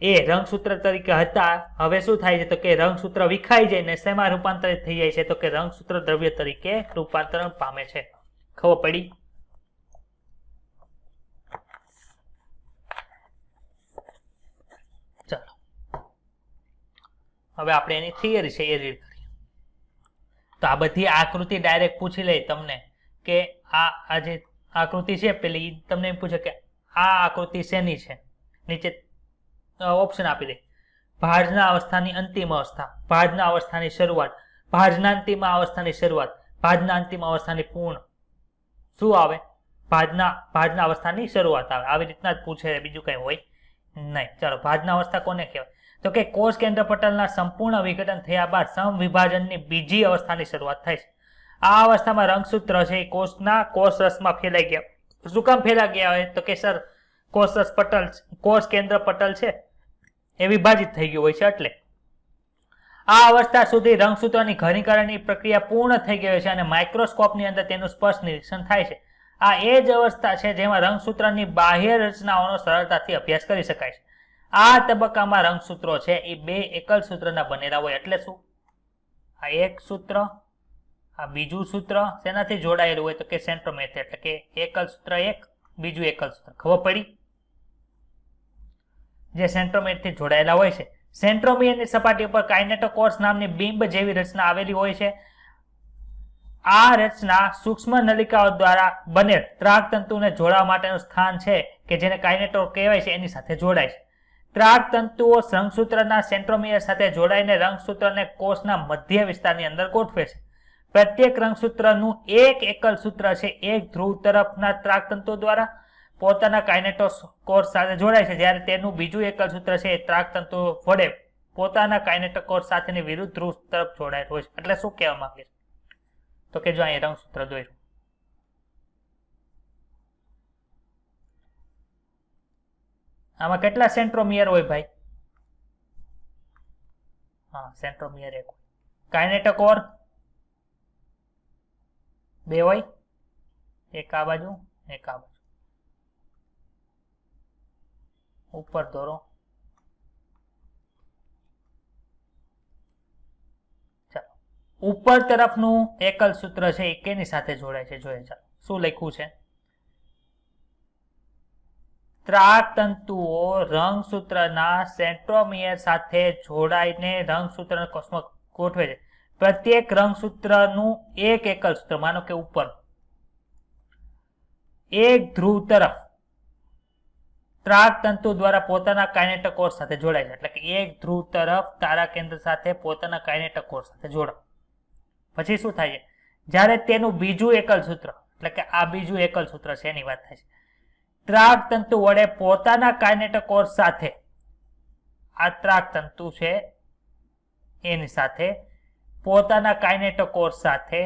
એ રંગસૂત્ર તરીકે હતા, હવે શું થાય છે? તો કે રંગસૂત્ર વિખાઈ જાય ને શેમાં રૂપાંતરિત થઈ જાય છે? તો કે રંગસૂત્ર દ્રવ્ય તરીકે રૂપાંતરણ પામે છે. ખબર પડી? ચાલો, હવે આપણે એની થિયરી છે એ રીડ કરીએ. તો આ બધી આકૃતિ ડાયરેક્ટ પૂછી લે તમને કે આ જે આકૃતિ છે પેલી, તમને એમ પૂછે કે આ આકૃતિ શેની છે? નીચે ઓપ્શન આપી દે. ભાજના અવસ્થાની અંતિમ અવસ્થા, ભાજના અવસ્થાની શરૂઆત, ભાજના અંતિમ અવસ્થાની શરૂઆત, ભાજના અંતિમ અવસ્થાની પૂર્ણ. શું આવે? ભાજના અવસ્થાની શરૂઆત આવે. આવી રીતના જ પૂછે, બીજું કઈ હોય નહીં. ચાલો, ભાજના અવસ્થા કોને કહેવાય? તો કે કોષ કેન્દ્ર પટલના સંપૂર્ણ વિઘટન થયા બાદ સમવિભાજનની બીજી અવસ્થાની શરૂઆત થાય છે. આ અવસ્થામાં રંગસૂત્ર છે એ કોષના કોષરસમાં ફેલાઈ ગયા. શું કામ ફેલાઈ ગયા હોય? તો કે સર, કોષરસ પટલ, કોષ કેન્દ્ર પટલ છે એ વિભાજિત થઈ ગયું હોય છે. એટલે આ અવસ્થા સુધી રંગસૂત્રની ઘનીકરણની પ્રક્રિયા પૂર્ણ થઈ ગઈ છે અને માઇક્રોસ્કોપની અંદર તેનું સ્પષ્ટ નિરીક્ષણ થાય છે. આ એ જ અવસ્થા છે જેમાં રંગસૂત્રની બાહ્ય રચનાઓનો સરળતાથી અભ્યાસ કરી શકાય છે. આ તબક્કામાં રંગસૂત્રો છે એ બે એકલ સૂત્રના બનેલા હોય. એટલે શું? આ એક સૂત્ર, આ બીજું સૂત્ર શેનાથી જોડાયેલું હોય? તો કે સેન્ટ્રોમેર. એટલે કે એકલ સૂત્ર એક, બીજું એકલ સૂત્ર. ખબર પડી? જે સેન્ટ્રોમેરથી જોડાયેલા હોય છે. સેન્ટ્રોમિયરની સપાટી ઉપર કાઇનેટોકોર્સ નામની બિંબ જેવી રચના આવેલી હોય છે. આ રચના સૂક્ષ્મ નલિકાઓ દ્વારા બનેલ ત્રાગતંતુને જોડવા માટેનું સ્થાન છે કે જેને કાઇનેટોર કહેવાય છે, એની સાથે જોડાય છે. ત્રાગતંતુઓ રંગસૂત્રના સેન્ટ્રોમિયર સાથે જોડાઈને રંગસૂત્રને કોષના મધ્ય વિસ્તારની અંદર ગોઠવે છે. પ્રત્યેક રંગસૂત્રનું એક એકલ સૂત્ર છે એક ધ્રુવ તરફના ત્રાગતંતુઓ દ્વારા પોતાના કાઇનેટોકોર્સ સાથે જોડાય છે, જ્યારે તેનું બીજું એકલ સૂત્ર છે એ ત્રાગતંતુઓ વડે પોતાના કાઇનેટોકોર્સ સાથેની વિરુદ્ધ ધ્રુવ તરફ જોડાયેલ હોય છે. એટલે શું કહેવા માંગે છે? તો કે જો અહીં રંગસૂત્ર દોર્યું, આમાં કેટલા સેન્ટ્રોમિયર હોય ભાઈ? હા, સેન્ટ્રોમિયર એક હોય. કાઇનેટોકોર બે હોય, એક આ બાજુ, એક આ બાજુ. ઉપર દોરો. ચાલો, ઉપર તરફનું એકલ સૂત્ર છે એ કેની સાથે જોડાય છે? જોઈએ. ચાલો, શું લખ્યું છે? ત્રાગતંતુઓ રંગસૂત્રના સેન્ટ્રોમિયર સાથે જોડાઈને રંગસૂત્રના કોષમાં ગોઠવે છે. પ્રત્યેક રંગસૂત્રનું એક એકલ સૂત્ર, માનો કે ઉપર એક ધ્રુવ તરફ ત્રાક તંતુ દ્વારા પોતાના કાઇનેટિક કોષ સાથે જોડાય છે. એટલે કે એક ધ્રુવ તરફ તારા કેન્દ્ર સાથે પોતાના કાઇનેટિક કોષ સાથે જોડાય. પછી શું થાય છે? જ્યારે તેનું બીજું એકલ સૂત્ર, એટલે કે આ બીજું એકલ સૂત્ર છે એની વાત થાય છે. ત્રાક તંતુ વડે પોતાના કાઇનેટિક કોષ સાથે, આ ત્રાક તંતુ છે એની સાથે પોતાના કાઇનેટિક કોષ સાથે,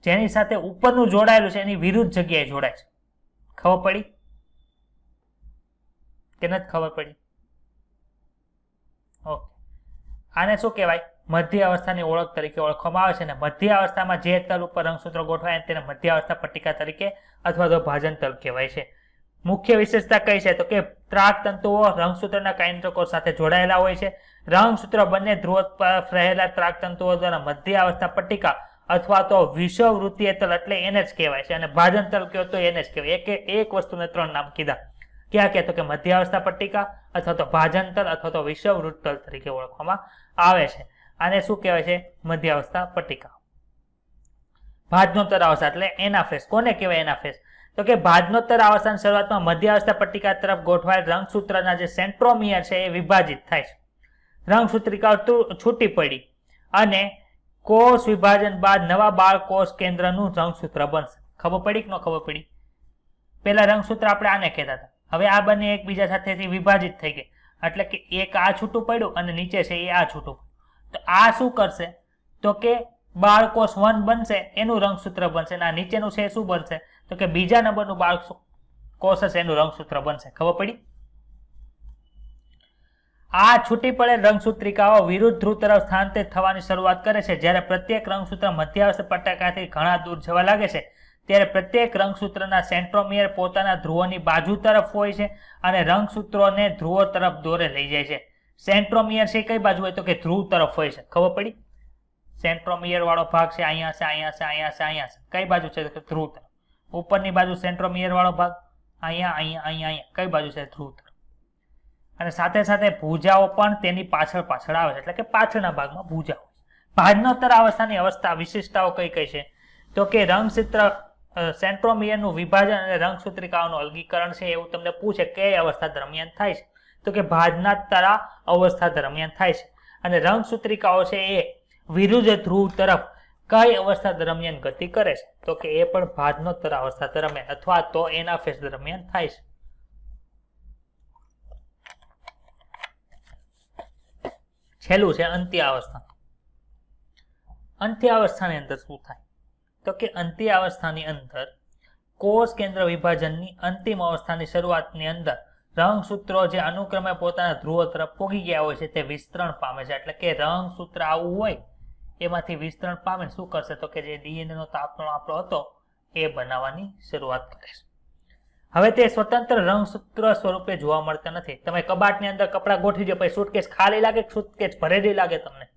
જેની સાથે ઉપરનું જોડાયેલું છે એની વિરુદ્ધ જગ્યાએ જોડાય છે. ખબર પડી કે નથી ખબર પડી? ઓકે, આને શું કહેવાય? મધ્ય અવસ્થાની ઓળખ તરીકે ઓળખવામાં આવે છે. અને મધ્ય અવસ્થામાં જે તલ ઉપર રંગસૂત્ર ગોઠવાય તેને મધ્ય અવસ્થા પટ્ટિકા તરીકે અથવા તો ભાજન તલ કહેવાય છે. મુખ્ય વિશેષતા કઈ છે? તો કે ત્રાક તંતુઓ રંગસૂત્રના કાઇનેટિક કોષ સાથે જોડાયેલા હોય છે. રંગસૂત્ર બંને ધ્રુવ પર રહેલા ત્રાક તંતુઓ દ્વારા મધ્ય અવસ્થા પટ્ટિકા અથવા તો વિષુવવૃત્તીય તલ એટલે એને જ કહેવાય છે. અને ભાજન તલ કહો તો એને જ કહેવાય. એક વસ્તુને ત્રણ નામ કીધા. ક્યાં કે? તો કે મધ્ય અવસ્થા પટ્ટિકા અથવા તો ભાજન તલ અથવા તો વિષુવવૃત્ત તલ તરીકે ઓળખવામાં આવે છે. આને શું કહેવાય છે? મધ્ય અવસ્થા પટ્ટિકા. ભાજનોત્તર અવસ્થા એટલે એનાફેસ. કોને કહેવાય એનાફેસ? તો કે ભાજનોત્તર અવસ્થાની શરૂઆતમાં મધ્ય અવસ્થા પટ્ટિકા તરફ ગોઠવાયેલ રંગસૂત્રના જે સેન્ટ્રોમિયર છે એ વિભાજિત થાય છે. રંગસૂત્રિકાઓ છૂટી પડી અને કોષ વિભાજન બાદ નવા બાળ કોષ કેન્દ્રનું રંગસૂત્ર બનશે. ખબર પડી કે ન ખબર પડી? પેલા રંગસૂત્ર આપણે આને કહેતા હતા. હવે આ બંને એકબીજા સાથેથી વિભાજિત થઈ ગઈ, એટલે કે એક આ છૂટું પડ્યું અને નીચે છે એ આ છૂટું. તો આ શું કરશે? તો કે બાળકોષ 1 બનશે, એનું રંગસૂત્ર બનશે. અને આ નીચેનું છે શું બનશે? તો કે બીજા નંબરનું બાળકોષ હશે એનું રંગસૂત્ર બનશે. ખબર પડી? આ છૂટી પડેલ રંગસૂત્રિકાઓ વિરુદ્ધ ધ્રુવ તરફ સ્થાનાંતરિત થવાની શરૂઆત કરે છે. જ્યારે પ્રત્યેક રંગસૂત્ર મધ્યાવસ્થા પટ્ટિકાથી ઘણા દૂર જવા લાગે છે ત્યારે પ્રત્યેક રંગસૂત્રના સેન્ટ્રોમિયર પોતાના ધ્રુવોની બાજુ તરફ હોય છે અને રંગસૂત્રોને ધ્રુવો તરફ દોરે લઈ જાય છે. સેન્ટ્રોમિયર છે કઈ બાજુ હોય? તો કે ધ્રુવ તરફ હોય છે. ખબર પડી? સેન્ટ્રોમિયર વાળો ભાગ છે અહીંયા છે, અહીંયા છે, અહીંયા છે, અહીંયા છે. કઈ બાજુ છે? તો કે ધ્રુવ તરફ. ઉપરની બાજુ સેન્ટ્રોમિયર વાળો ભાગ અહીંયા, અહીંયા, અહીંયા, અહીંયા. કઈ બાજુ છે? ધ્રુવ તરફ. અને સાથે સાથે ભુજાઓ પણ તેની પાછળ પાછળ આવે છે, એટલે કે પાછળના ભાગમાં ભુજાઓ. ભાજનોત્તર અવસ્થાની અવસ્થા વિશિષ્ટતાઓ કઈ કઈ છે? તો કે રંગસૂત્ર સેન્ટ્રોમિયરનું વિભાજન અને રંગસૂત્રિકાઓનું અલગીકરણ છે એવું તમને પૂછે કઈ અવસ્થા દરમિયાન થાય છે? તો કે ભાજનોત્તર અવસ્થા દરમિયાન થાય છે. અને રંગસૂત્રિકાઓ છે એ વિરુદ્ધ ધ્રુવ તરફ કઈ અવસ્થા દરમિયાન ગતિ કરે છે? તો કે એ પણ ભાજનોત્તર અવસ્થા દરમિયાન અથવા તો એનાફેસ દરમિયાન થાય છે. છેલ્લું છે અંત્ય અવસ્થા. અંત્ય અવસ્થાની અંદર શું થાય? તો કે અંત્ય અવસ્થાની અંદર કોષ કેન્દ્ર વિભાજનની અંતિમ અવસ્થાની શરૂઆતની અંદર રંગસૂત્રો જે અનુક્રમે પોતાના ધ્રુવો તરફ પોગી ગયા હોય છે તે વિસ્તરણ પામે છે. એટલે કે રંગસૂત્ર આવું હોય એમાંથી વિસ્તરણ પામે શું કરશે? તો કે જે ડીએનએ નો તાપણો આપણો હતો એ બનાવવાની શરૂઆત કરે છે. હવે તે સ્વતંત્ર રંગસૂત્ર સ્વરૂપે જોવા મળતા નથી. તમે કબાટની અંદર કપડા ગોઠવી દો, પછી સુટકેસ ખાલી લાગે, સુટકેસ ભરેલી લાગે તમને?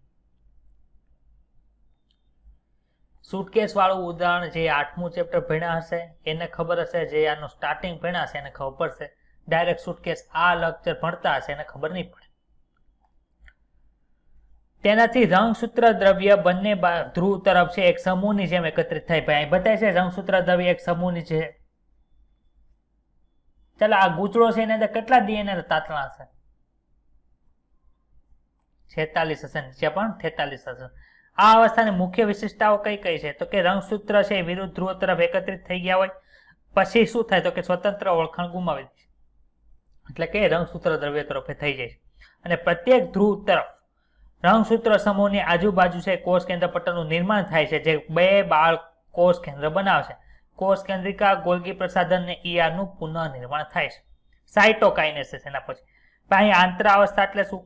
સુટકેસ વાળું ઉદાહરણ જે 8મું ચેપ્ટર ભણ્યા હશે એને ખબર હશે, જે આનું સ્ટાર્ટિંગ ભણ્યા હશે એને ખબર પડશે. ડાયરેક્ટ સુટકેસ આ લેક્ચર ભણતા હશે એને ખબર નહીં પડે. તેનાથી રંગસૂત્ર દ્રવ્ય બંને ધ્રુવ તરફ છે એક સમૂહની જેમ એકત્રિત થાય. ભાઈ બતાવે છે રંગસૂત્ર દ્રવ્ય એક સમૂહની છે. ચાલો આ ગૂંચળો છે એની અંદર કેટલા ડીએનએ તાતણા હશે? 46 હશે, નીચે પણ 43 હશે. આ અવસ્થાની મુખ્ય વિશેષતાઓ કઈ કઈ છે? તો કે રંગસૂત્ર છે વિરુદ્ધ ધ્રુવ તરફ એકત્રિત થઈ ગયા હોય પછી શું થાય? તો કે સ્વતંત્ર ઓળખાણ ગુમાવી દે છે, એટલે કે રંગસૂત્ર દ્રવ્ય તરફ થઈ જાય છે. અને પ્રત્યેક ધ્રુવ તરફ રંગસૂત્ર સમૂહની આજુબાજુ છે કોષ કેન્દ્ર પટલનું નિર્માણ થાય છે, જે બે બાળ કોષ કેન્દ્ર બનાવશે. કોષ કેન્દ્રિકા, ગોલ્ગી પ્રસાધન અને ઈઆર નું પુનઃનિર્માણ થાય છે. સાયટોકાઇનેસિસ એના પછી. ભાઈ આંતરાવસ્થા એટલે શું?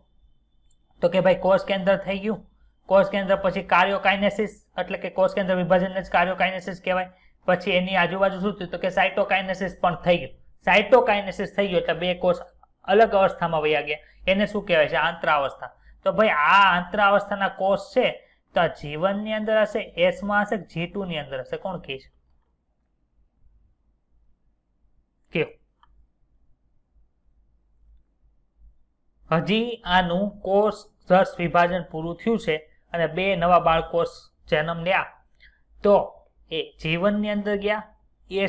તો કે ભાઈ કોષ કેન્દ્ર થઈ ગયું, કોષ કેન્દ્ર પછી કાર્યોકાઇનેસિસ એટલે કે કોષ કેન્દ્ર વિભાજનને જ કાર્યોકાઇનેસિસ કહેવાય. પછી એની આજુબાજુ શું થયું? તો કે સાયટોકાઇનેસિસ પણ થઈ ગયું. સાયટોકાઇનેસિસ થઈ ગયું એટલે બે કોષ અલગ અવસ્થામાં વયા ગયા. એને શું કહેવાય છે? આંતરાવસ્થા. તો ભાઈ આ આંતરાવસ્થાના કોષ છે તો આ G1 ની અંદર હશે, S માં હશે, G2 ની અંદર હશે? કોણ કહે છે? કેવું? હજી આનું કોષ રસ વિભાજન પૂરું થયું છે અને બે નવા બાળકોષ જન્મ લ્યા તો એ G1 ની અંદર ગયા,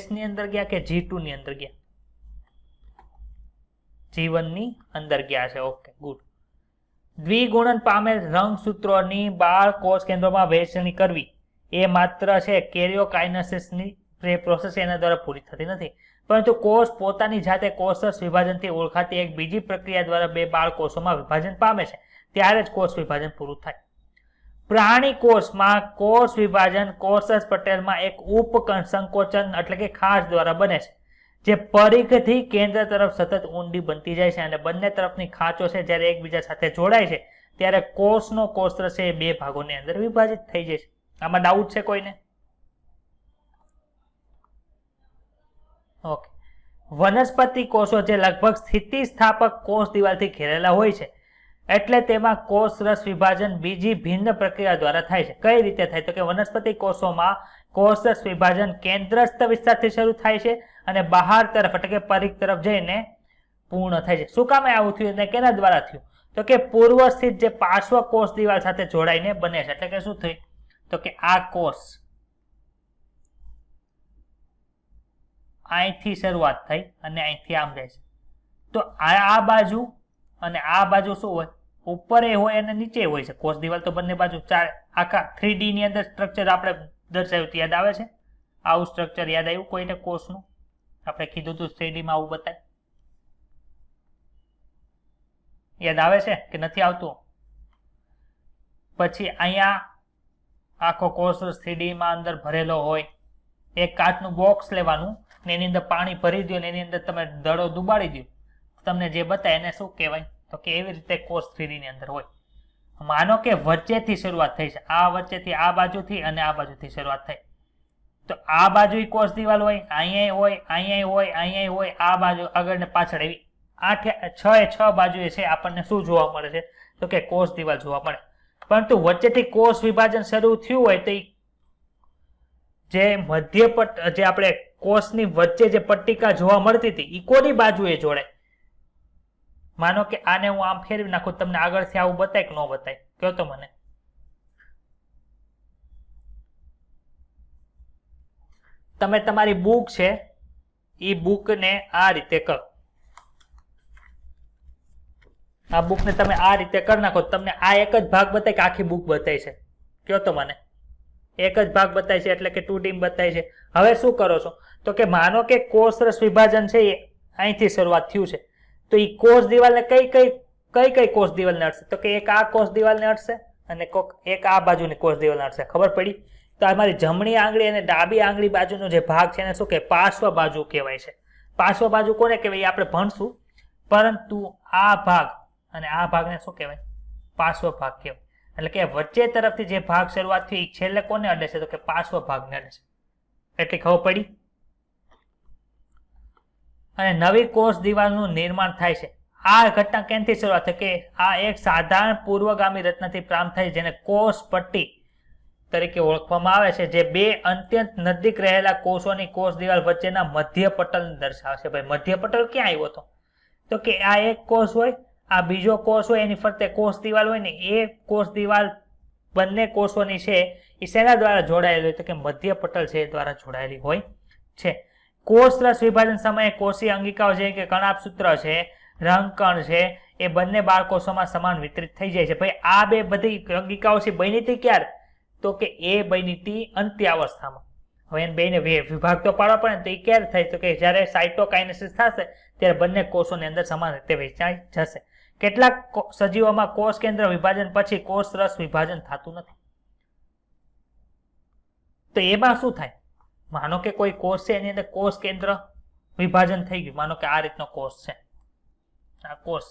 S ની અંદર ગયા કે G2 ની અંદર ગયા? જીવનની અંદર ગયા છે. Okay, good. દ્વિગુણન પામેલ રંગસૂત્રોની બાળ કોષ કેન્દ્રોમાં વહેંચણી કરવી એ માત્ર છે કેરિયોકાઇનેસિસની પ્રોસેસ એના દ્વારા પૂરી થતી નથી, પરંતુ કોષ પોતાની જાતે કોષરસ વિભાજનથી ઓળખાતી એક બીજી પ્રક્રિયા દ્વારા બે બાળ કોષોમાં વિભાજન પામે છે, ત્યારે જ કોષ વિભાજન પૂરું થાય. પ્રાણી કોષમાં કોષ વિભાજન કોષરસ પટેલમાં એક સંકોચન એટલે કે ખાંચ દ્વારા બને છે, જે પરિઘથી કેન્દ્ર તરફ સતત ઊંડી બનતી જાય છે, અને બંને તરફની ખાંચો છે જ્યારે એકબીજા સાથે જોડાય છે ત્યારે કોષનો કોષરસ એ બે ભાગોની અંદર વિભાજિત થઈ જાય છે. આમાં ડાઉટ છે કોઈને? ઓકે. વનસ્પતિ કોષો જે લગભગ સ્થિતિસ્થાપક કોષ દિવાલથી ઘેરેલા હોય છે, એટલે તેમાં કોષરસ વિભાજન બીજી ભિન્ન પ્રક્રિયા દ્વારા થાય છે. કઈ રીતે થાય? તો કે વનસ્પતિ કોષોમાં કોષરસ વિભાજન કેન્દ્રસ્થ વિસ્તારથી શરૂ થાય છે અને બહાર તરફ એટલે કે પરિઘ તરફ જઈને પૂર્ણ થાય છે. શું કામ આવું થયું અને કેના દ્વારા થયું? તો કે પૂર્વ સ્થિત જે પાર્શ્વ કોષ દિવાલ સાથે જોડાઈને બને છે. એટલે કે શું થયું? તો કે આ કોષ અહીંથી શરૂઆત થઈ અને અહીંથી આમ જાય છે, તો આ બાજુ અને આ બાજુ શું હોય? ઉપર હોય અને નીચે હોય છે. કોષ દિવાલ તો બંને બાજુ આખા 3D ની અંદર સ્ટ્રક્ચર આપણે દર્શાવ્યું યાદ આવે છે? આવું સ્ટ્રક્ચર યાદ આવ્યું કોઈને કોષનું? આપણે કીધું હતું 3D માં આવું બતાય. યાદ આવે છે કે નથી આવતું? પછી અહીંયા આખો કોષ 3D માં અંદર ભરેલો હોય. એક કાચનું બોક્સ લેવાનું ને એની અંદર પાણી ભરી દો ને એની અંદર તમે દડો ડુબાડી દો, તમને જે બતાય એને શું કહેવાય? તો કે એવી રીતે કોષ 3D ની અંદર હોય. માનો કે વચ્ચેથી શરૂઆત થઈ છે, આ વચ્ચેથી આ બાજુથી અને આ બાજુથી શરૂઆત થઈ, તો આ બાજુ કોષ દિવાલ હોય, અહીંયા હોય, અહીંયા હોય, અહીંયા હોય, આ બાજુ આગળ ને પાછળ એવી 6 બાજુએ છે આપણને શું જોવા મળે છે? તો કે કોષ દિવાલ જોવા મળે. પરંતુ વચ્ચેથી કોષ વિભાજન શરૂ થયું હોય તો જે મધ્યપટ જે આપણે કોષની વચ્ચે જે પટ્ટિકા જોવા મળતી હતી એ કોની બાજુએ જોડે? માનો કે આને હું આમ ફેરવી નાખું, તમને આગળથી આવું બતાય કે ન બતાય? કહો તો મને. તમે તમારી બુક છે એ બુકને આ રીતે કરો, આ બુકને તમે આ રીતે કરી નાખો, તમને આ એક જ ભાગ બતાય કે આખી બુક બતાય છે? કહો તો મને. એક જ ભાગ બતાય છે એટલે કે 2D બતાય છે. હવે શું કરો છો? તો કે માનો કે કોષરસ વિભાજન છે એ અહીંથી શરૂઆત થયું છે, તો એ કોષ દિવાલને કઈ કોષ દિવાલને અડશે? તો કે એક આ કોષ દિવાલને અડશે અને એક આ બાજુની કોષ દિવાલને અડશે. ખબર પડી? તો અમારી જમણી આંગળી અને ડાબી આંગળી બાજુનો જે ભાગ છે એને શું કહેવાય? પાર્શ્વ બાજુ કહેવાય છે. પાર્શ્વ બાજુ કોને કહેવાય? આપણે ભણશું, પરંતુ આ ભાગ અને આ ભાગને શું કહેવાય? પાર્શ્વ ભાગ કહેવાય. એટલે કે વચ્ચે તરફથી જે ભાગ શરૂઆત થઈ છેલ્લે કોને અડે છે? તો કે પાર્શ્વ ભાગને અડે છે. એટલે ખબર પડી? અને નવી કોષ દિવાલનું નિર્માણ થાય છે. આ ઘટના કેનથી શરૂઆત થાય? કે આ એક સાધારણ પૂર્વગામી રચનાથી પ્રારંભ થાય જેને કોષ પટ્ટી તરીકે ઓળખવામાં આવે છે, જે બે અત્યંત નજીક રહેલા કોષોની કોષ દિવાલ વચ્ચેના મધ્ય પટલ દર્શાવે છે. ભાઈ મધ્ય પટલ ક્યાં આવ્યો હતો? તો કે આ એક કોષ હોય, આ બીજો કોષ હોય, એની ફરતે કોષ દિવાલ હોય ને, એ કોષ દિવાલ બંને કોષોની છે એ શેના દ્વારા જોડાયેલી હોય? તો કે મધ્ય પટલ છે એ દ્વારા જોડાયેલી હોય છે. કોષરસ વિભાજન સમયે કોષીય અંગિકાઓ છે કે કણાભસૂત્ર છે, રંગકણ છે, એ બંને બાળકોષોમાં સમાન વિતરિત થઈ જાય છે. ભાઈ આ બે બધી અંગિકાઓ છે બની હતી ક્યારે? તો કે એ બની હતી અંત્યાવસ્થામાં. હવે એને બેને વિભાગ તો પાડવા પડે ને, તો એ ક્યારે થાય? તો કે જ્યારે સાયટોકાઇનેસિસ થશે ત્યારે બંને કોષોની અંદર સમાન રીતે વહેંચાઈ જશે. કેટલાક સજીવોમાં કોષ કેન્દ્ર વિભાજન પછી કોષરસ વિભાજન થતું નથી. તો એમાં શું થાય? માનો કે કોઈ કોષ છે એની અંદર કોષ કેન્દ્ર વિભાજન થઈ ગયું. માનો કે આ રીતનો કોષ છે, આ કોષ,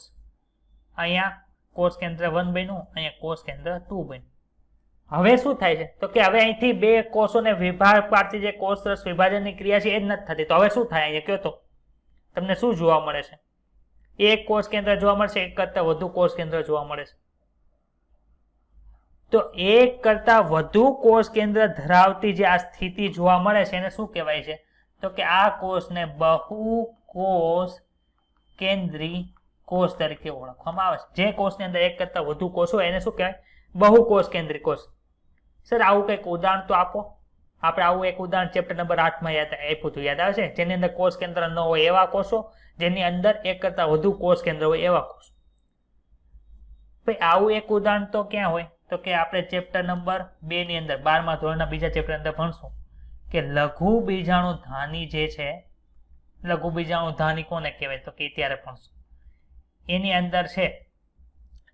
અહીંયા કોષ કેન્દ્ર 1 બન્યું, અહીંયા કોષ કેન્દ્ર 2 બન્યું. હવે શું થાય છે? તો કે હવે અહીંથી બે કોષોને વિભાગ પાડતી જે કોષરસ વિભાજનની ક્રિયા છે એ જ નથી થતી. તો હવે શું થાય? અહીંયા કયો તો તમને શું જોવા મળે છે? એક કોષ કેન્દ્ર જોવા મળશે, એક કરતા વધુ કોષ કેન્દ્ર જોવા મળે છે. તો એક કરતા વધુ કોષ કેન્દ્ર ધરાવતી જે આ સ્થિતિ જોવા મળે છે એને શું કહેવાય છે? તો કે આ કોષને બહુ કોષ કેન્દ્રી કોષ તરીકે ઓળખવામાં આવે છે. જે કોષની અંદર એક કરતા વધુ કોષ હોય એને શું કહેવાય? બહુ કોષ કેન્દ્રી કોષ. સર આવું કંઈક ઉદાહરણ તો આપો. આપણે આવું એક ઉદાહરણ ચેપ્ટર નંબર 8 માં આપ્યું હતું, યાદ આવે છે? જેની અંદર કોષ કેન્દ્ર ન હોય એવા કોષો, જેની અંદર એક કરતા વધુ કોષ કેન્દ્ર હોય એવા કોષો. ભાઈ આવું એક ઉદાહરણ તો ક્યાં હોય? તો કે આપણે ચેપ્ટર નંબર 2 ની અંદર 12મા ધોરણના બીજા ચેપ્ટર અંદર ભણશું કે લઘુ બીજાણુ ધાની જે છે, લઘુ બીજાણુ ધાની કોને કહેવાય? તો કે ત્યારે ભણશું. એની અંદર છે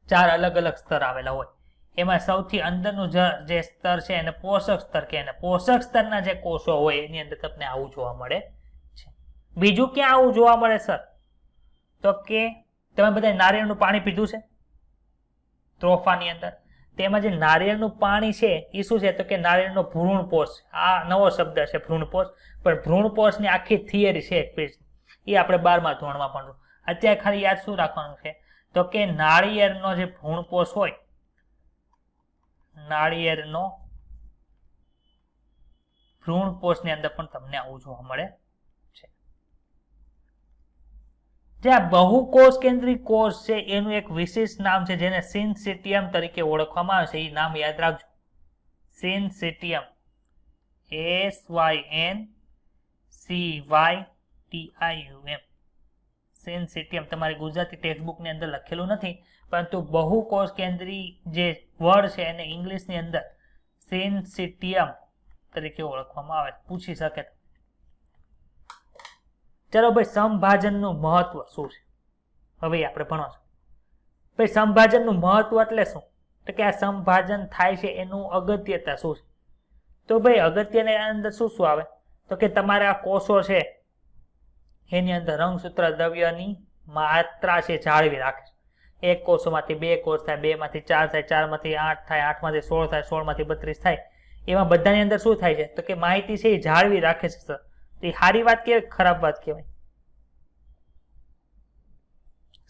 4 અલગ અલગ સ્તર આવેલા હોય. એમાં સૌથી અંદરનું જે સ્તર છે એને પોષક સ્તર કહે. પોષક સ્તરના જે કોષો હોય એની અંદર તમને આવું જોવા મળે છે. બીજું ક્યાં આવું જોવા મળે સર? તો કે તમે બધા નારિયેળનું પાણી પીધું છે ત્રોફાની અંદર. તેમાં જે નારિયેળનું પાણી છે એ શું છે? તો કે નારિયેળનો ભ્રૂણપોષ. આ નવો શબ્દ છે ભ્રૂણપોષ, પણ ભ્રૂણપોષની આખી થિયરી છે એક પેજ, એ આપણે 12મા ધોરણમાં ભણશું. અત્યારે ખાલી યાદ શું રાખવાનું છે? તો કે નાળિયેરનો જે ભ્રૂણપોષ હોય, નાળિયેરનો ભ્રૂણપોષની અંદર પણ તમને આવું જોવા મળે છે. જે આ બહુકોષ કેન્દ્રી કોષ છે એનું એક વિશેષ નામ છે જેને સિન્સિટિયમ તરીકે ઓળખવામાં આવે છે. એ નામ યાદ રાખજો, સિન્સિટિયમ. SYNCYTIUM. સિન્સિટિયમ તમારી ગુજરાતી ટેક્સ્ટબુક ની અંદર લખેલું નથી, પરંતુ બહુકોષ કેન્દ્રી જે વર્ડ છે એને ઇંગ્લિશની અંદર સિન્સિટિયમ તરીકે ઓળખવામાં આવે. પૂછી શકે. ચલો ભાઈ, સમભાજનનું મહત્વ શું છે હવે આપણે ભણો. ભાઈ સમભાજનનું મહત્વ એટલે શું? તો કે આ સમભાજન થાય છે એનું અગત્યતા શું છે? તો ભાઈ અગત્યની અંદર શું શું આવે? તો કે તમારે આ કોષો છે એની અંદર રંગસૂત્ર દ્રવ્યની માત્રા છે જાળવી રાખે છે. એક કોષોમાંથી 2 કોષ થાય, 2 માંથી 4 થાય, 4 માંથી 8 થાય, 8 માંથી 16 થાય, 16 માંથી 32 થાય. એમાં બધાની અંદર શું થાય છે? તો કે માહિતી છે એ જાળવી રાખે છે સર. એ સારી વાત કહેવાય, ખરાબ વાત કહેવાય?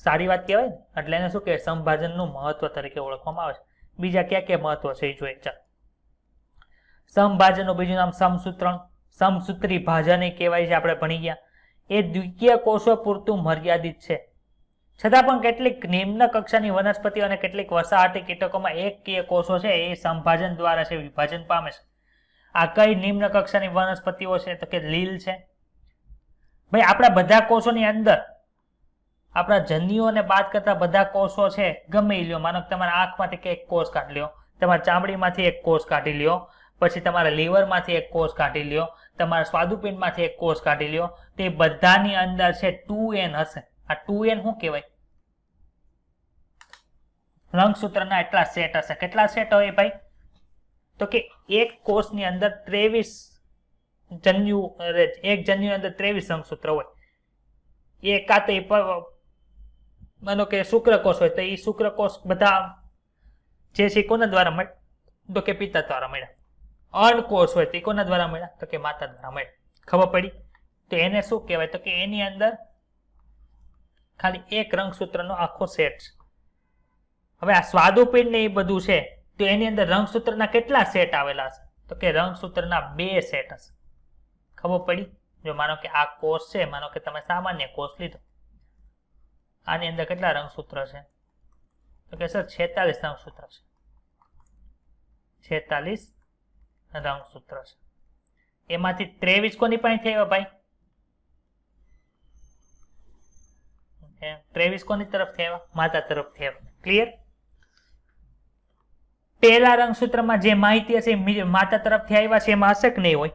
સારી વાત કહેવાય ને. એટલે એને શું કહેવાય? સમભાજનનું મહત્વ તરીકે ઓળખવામાં આવે છે. બીજા ક્યાં ક્યાં મહત્વ છે એ જોઈએ. ચાલો, સમભાજનનું બીજું નામ સમસૂત્રણ, સમસૂત્રી ભાજન કહેવાય છે, આપણે ભણી ગયા. એ દ્વિકીય કોષો પૂરતું મર્યાદિત છે, છતાં પણ કેટલીક નિમ્ન કક્ષાની વનસ્પતિઓ અને કેટલીક વસાહતી કીટકોમાં એકકીય કોષો છે એ સંભાજન દ્વારા છે વિભાજન પામે છે. આ કઈ નિમ્ન કક્ષાની વનસ્પતિઓ છે? તો કે લીલ છે. ભાઈ આપણા બધા કોષોની અંદર આપણા જન્યુઓને બાદ કરતા બધા કોષો છે ગમે એ લ્યો. માનો કે તમારા આંખમાંથી એક કોષ કાઢી લ્યો, તમારા ચામડીમાંથી એક કોષ કાઢી લ્યો, પછી તમારા લીવરમાંથી એક કોષ કાઢી લ્યો, તમારા સ્વાદુપિંડમાંથી એક કોષ કાઢી લ્યો, તે બધાની અંદર છે 2n હશે. આ 2n શું કહેવાય? રંગસૂત્રના એટલા સેટ હશે. કેટલા સેટ હોય ભાઈ? તો કે એક કોષની અંદર 23 જન્યુ, એક જન્યુની અંદર 23 રંગસૂત્ર હોય. એ કાં તો માનો કે શુક્રકોષ હોય તો એ શુક્રકોષ બધા જે છે કોના દ્વારા મળે? તો કે પિતા દ્વારા મળ્યા. અંડકોષ હોય તો કોના દ્વારા મળ્યા? તો કે માતા દ્વારા મળ્યા. ખબર પડી? તો એને શું કહેવાય? તો કે એની અંદર ખાલી એક રંગસૂત્રનો આખો સેટ છે. હવે આ સ્વાદુપિંડ ને એ બધું છે તો એની અંદર રંગસૂત્રના કેટલા સેટ આવેલા હશે? તો કે રંગસૂત્રના 2 સેટ હશે. ખબર પડી? જો માનો કે આ કોષ છે, માનો કે તમે સામાન્ય કોષ લીધો, આની અંદર કેટલા રંગસૂત્ર છે? તો કે સર 46 રંગસૂત્ર છે. 46 રંગસૂત્ર છે. એમાંથી 23 કોની પાસેથી આવ્યા ભાઈ? 23 કોની તરફથી આવ્યા? માતા તરફથી આવ્યા. ક્લિયર? પહેલા રંગસૂત્રમાં જે માહિતી હશે માતા તરફથી આવ્યા છે એમાં હશે કે નહીં હોય?